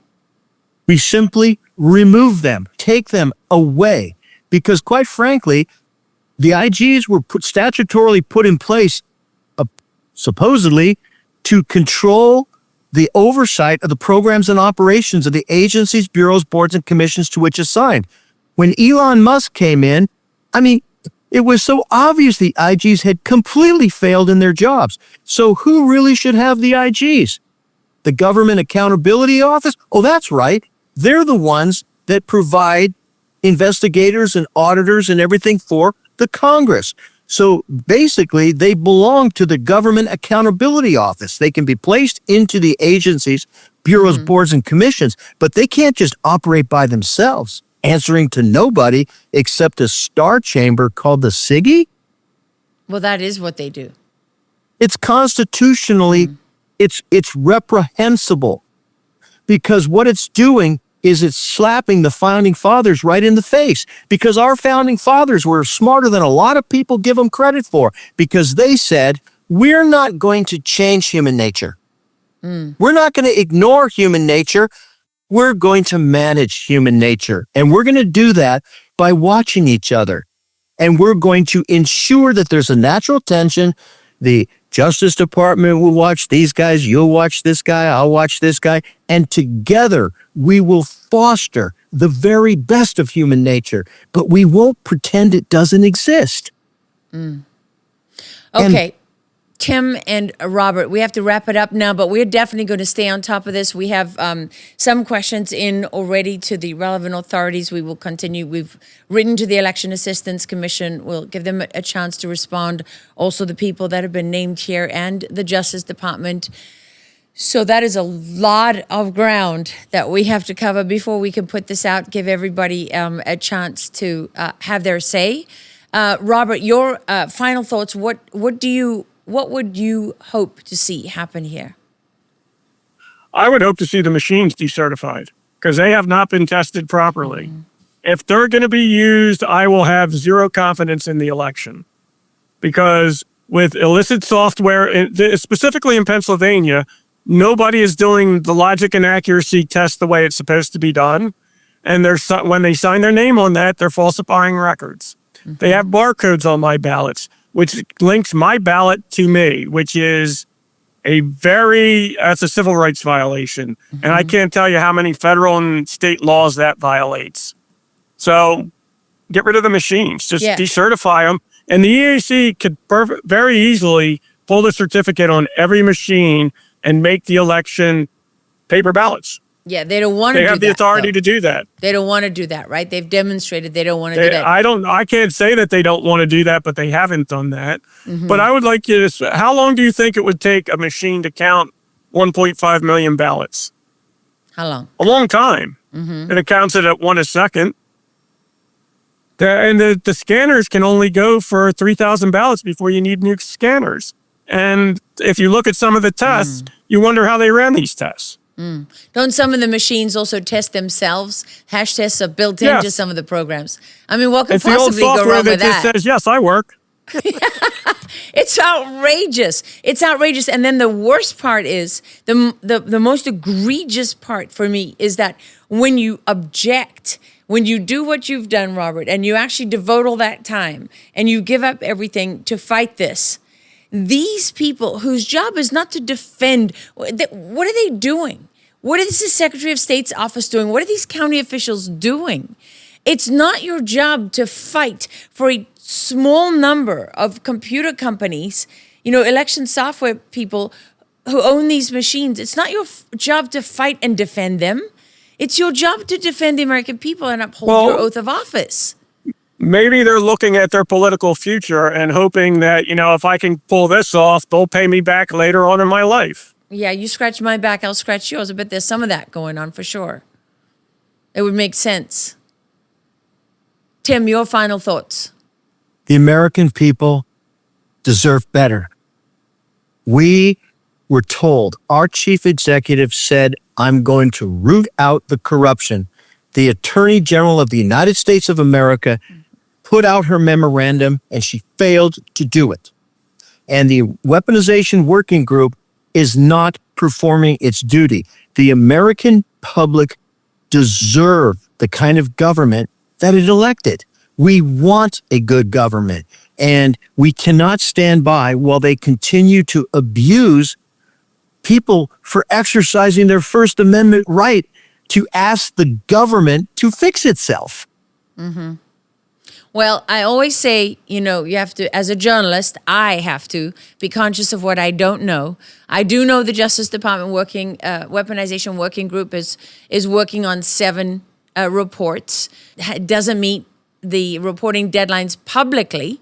We simply remove them, take them away, because quite frankly, the IGs were statutorily put in place supposedly to control the oversight of the programs and operations of the agencies, bureaus, boards, and commissions to which assigned. When Elon Musk came in, it was so obvious the IGs had completely failed in their jobs. So who really should have the IGs? The Government Accountability Office? Oh, that's right. They're the ones that provide investigators and auditors and everything for the Congress. So basically, they belong to the Government Accountability Office. They can be placed into the agencies, bureaus, boards, and commissions, but they can't just operate by themselves, answering to nobody except a star chamber called the SIGI. Well, that is what they do. It's constitutionally, it's reprehensible, because what it's doing is it's slapping the founding fathers right in the face, because our founding fathers were smarter than a lot of people give them credit for, because they said, we're not going to change human nature. We're not going to ignore human nature. We're going to manage human nature. And we're going to do that by watching each other. And we're going to ensure that there's a natural tension. The Justice Department will watch these guys, you'll watch this guy, I'll watch this guy, and together we will foster the very best of human nature, but we won't pretend it doesn't exist. Okay, Tim and Robert, we have to wrap it up now, but we're definitely going to stay on top of this. We have some questions in already to the relevant authorities. We will continue. We've written to the Election Assistance Commission. We'll give them a chance to respond. Also, the people that have been named here and the Justice Department. So that is a lot of ground that we have to cover before we can put this out, give everybody a chance to have their say. Robert, your final thoughts. What would you hope to see happen here? I would hope to see the machines decertified, because they have not been tested properly. If they're going to be used, I will have zero confidence in the election, because with illicit software, specifically in Pennsylvania, nobody is doing the logic and accuracy test the way it's supposed to be done. And when they sign their name on that, they're falsifying records. Mm-hmm. They have barcodes on my ballots, which links my ballot to me, which is that's a civil rights violation. Mm-hmm. And I can't tell you how many federal and state laws that violates. So get rid of the machines, just decertify them. And the EAC could very easily pull the certificate on every machine and make the election paper ballots. Yeah, they don't want to do that. They have the authority to do that. They don't want to do that, right? They've demonstrated they don't want to do that. I can't say that they don't want to do that, but they haven't done that. Mm-hmm. But I would like you to, how long do you think it would take a machine to count 1.5 million ballots? How long? A long time. Mm-hmm. And it counts it at 1 a second. The scanners can only go for 3,000 ballots before you need new scanners. And if you look at some of the tests, you wonder how they ran these tests. Mm. Don't some of the machines also test themselves? Hash tests are built into some of the programs. I mean, what could possibly go wrong with that? Just says, yes, I work. It's outrageous. It's outrageous. And then the worst part is, the most egregious part for me is that when you object, when you do what you've done, Robert, and you actually devote all that time and you give up everything to fight this, these people whose job is not to defend, what are they doing? What is the Secretary of State's office doing? What are these county officials doing? It's not your job to fight for a small number of computer companies, election software people who own these machines. It's not your job to fight and defend them. It's your job to defend the American people and uphold your oath of office. Maybe they're looking at their political future and hoping that, if I can pull this off, they'll pay me back later on in my life. Yeah, you scratch my back, I'll scratch yours. I bet there's some of that going on for sure. It would make sense. Tim, your final thoughts. The American people deserve better. We were told, our chief executive said, I'm going to root out the corruption. The Attorney General of the United States of America put out her memorandum, and she failed to do it. And the Weaponization Working Group is not performing its duty. The American public deserve the kind of government that it elected. We want a good government, and we cannot stand by while they continue to abuse people for exercising their First Amendment right to ask the government to fix itself. Mm-hmm. Well, I always say, you have to, as a journalist, I have to be conscious of what I don't know. I do know the Justice Department Weaponization Working Group is working on 7 reports. It doesn't meet the reporting deadlines publicly.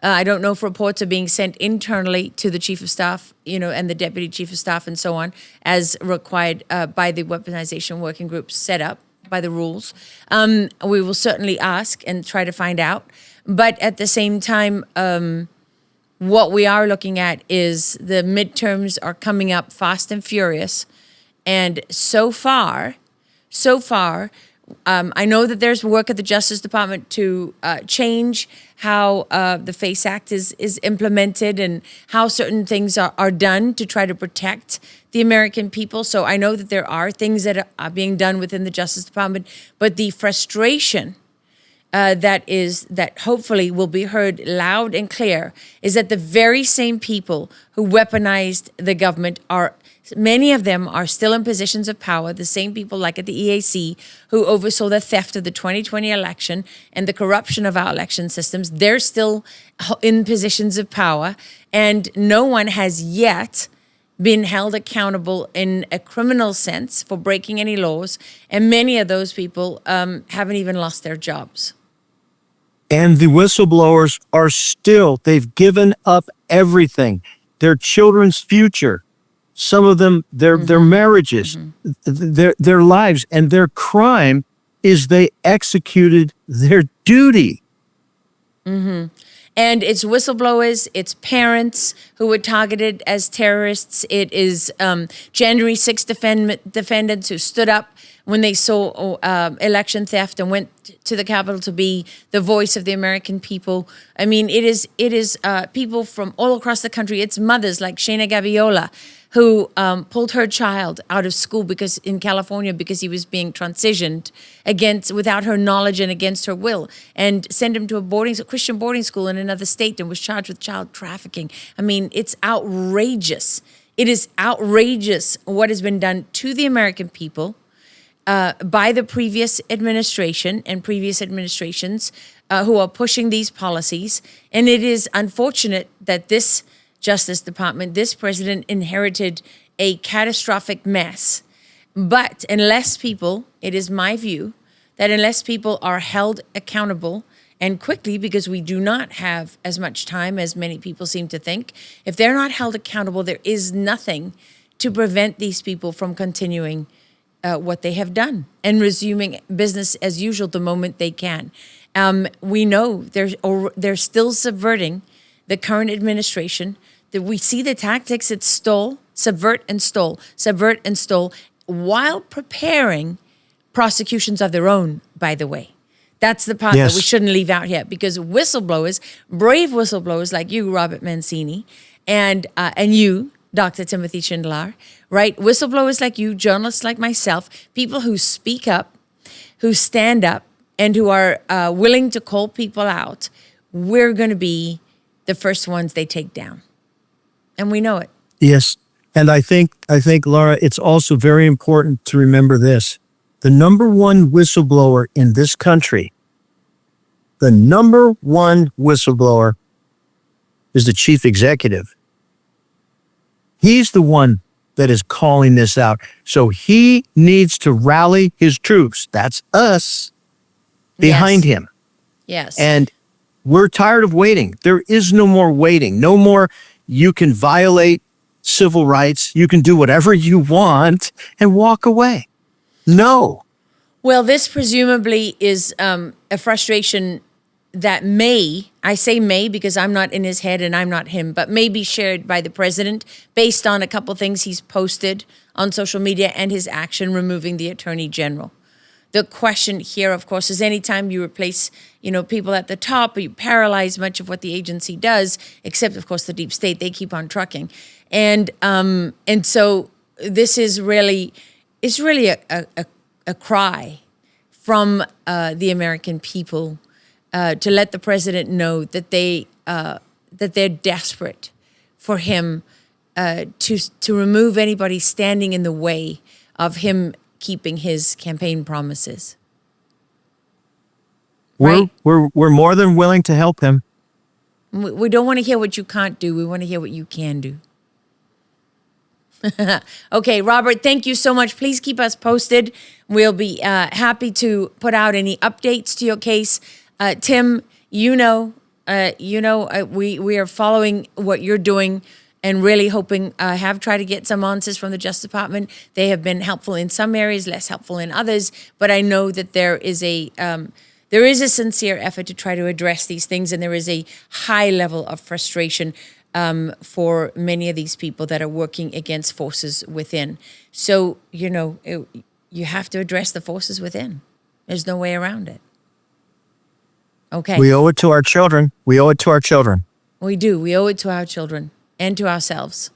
I don't know if reports are being sent internally to the Chief of Staff, and the Deputy Chief of Staff and so on, as required by the Weaponization Working Group set up by the rules. We will certainly ask and try to find out. But at the same time, what we are looking at is the midterms are coming up fast and furious. And so far, I know that there's work at the Justice Department to change how the FACE Act is implemented and how certain things are done to try to protect the American people. So I know that there are things that are being done within the Justice Department, but the frustration that hopefully will be heard loud and clear is that the very same people who weaponized the government many of them are still in positions of power, the same people like at the EAC who oversaw the theft of the 2020 election and the corruption of our election systems. They're still in positions of power, and no one has yet been held accountable in a criminal sense for breaking any laws, and many of those people haven't even lost their jobs. And the whistleblowers they've given up everything, their children's future. Some of them, their marriages, their lives, and their crime is they executed their duty. Mm-hmm. And it's whistleblowers, it's parents who were targeted as terrorists. It is January 6th defendants who stood up when they saw election theft and went to the Capitol to be the voice of the American people. I mean, it is people from all across the country. It's mothers like Shayna Gaviola, who pulled her child out of school in California because he was being transitioned without her knowledge and against her will, and sent him to a Christian boarding school in another state and was charged with child trafficking. I mean, it's outrageous. It is outrageous what has been done to the American people by the previous administration and previous administrations who are pushing these policies. And it is unfortunate that this Justice Department, this president inherited a catastrophic mess. But it is my view that unless people are held accountable and quickly, because we do not have as much time as many people seem to think, if they're not held accountable, there is nothing to prevent these people from continuing what they have done and resuming business as usual the moment they can. We know they're still subverting the current administration. That we see the tactics. It's subvert and stole, while preparing prosecutions of their own, by the way. That's the part that we shouldn't leave out here, because whistleblowers, brave whistleblowers like you, Robert Mancini, and you, Dr. Timothy Schindler, right? Whistleblowers like you, journalists like myself, people who speak up, who stand up, and who are willing to call people out, we're going to be the first ones they take down. And we know it. Yes. And I think, Lara, it's also very important to remember this. The number one whistleblower in this country, the number one whistleblower is the chief executive. He's the one that is calling this out. So he needs to rally his troops. That's us behind him. Yes. And we're tired of waiting. There is no more waiting. No more, you can violate civil rights. You can do whatever you want and walk away. No. Well, this presumably is a frustration that I say may because I'm not in his head and I'm not him, but may be shared by the president based on a couple things he's posted on social media and his action removing the attorney general. The question here, of course, is anytime you replace, people at the top, you paralyze much of what the agency does, except, of course, the deep state. They keep on trucking. And so this is really a cry from the American people to let the president know that they're desperate for him to remove anybody standing in the way of him keeping his campaign promises. Right? We're more than willing to help him. We don't want to hear what you can't do. We want to hear what you can do. Okay, Robert, thank you so much. Please keep us posted. We'll be happy to put out any updates to your case. Tim, we are following what you're doing and really hoping, have tried to get some answers from the Justice Department. They have been helpful in some areas, less helpful in others. But I know that there is a sincere effort to try to address these things, and there is a high level of frustration for many of these people that are working against forces within. So, you have to address the forces within. There's no way around it. Okay. We owe it to our children. We owe it to our children. We do. We owe it to our children and to ourselves,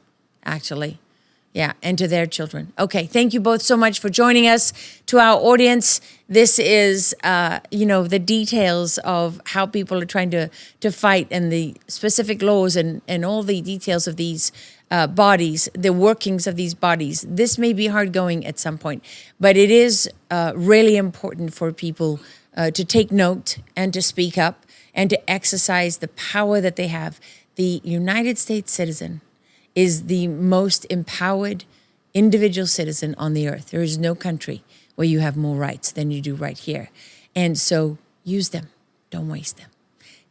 actually. Yeah, and to their children. Okay, thank you both so much for joining us. To our audience, this is, the details of how people are trying to fight and the specific laws and all the details of these bodies, the workings of these bodies. This may be hard going at some point, but it is really important for people to take note and to speak up and to exercise the power that they have. The United States citizen is the most empowered individual citizen on the earth. There is no country where you have more rights than you do right here. And so use them. Don't waste them.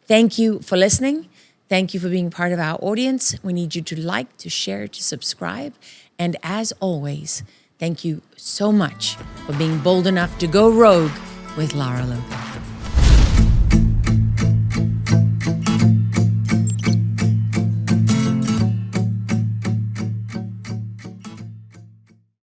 Thank you for listening. Thank you for being part of our audience. We need you to like, to share, to subscribe. And as always, thank you so much for being bold enough to go rogue with Lara Logan.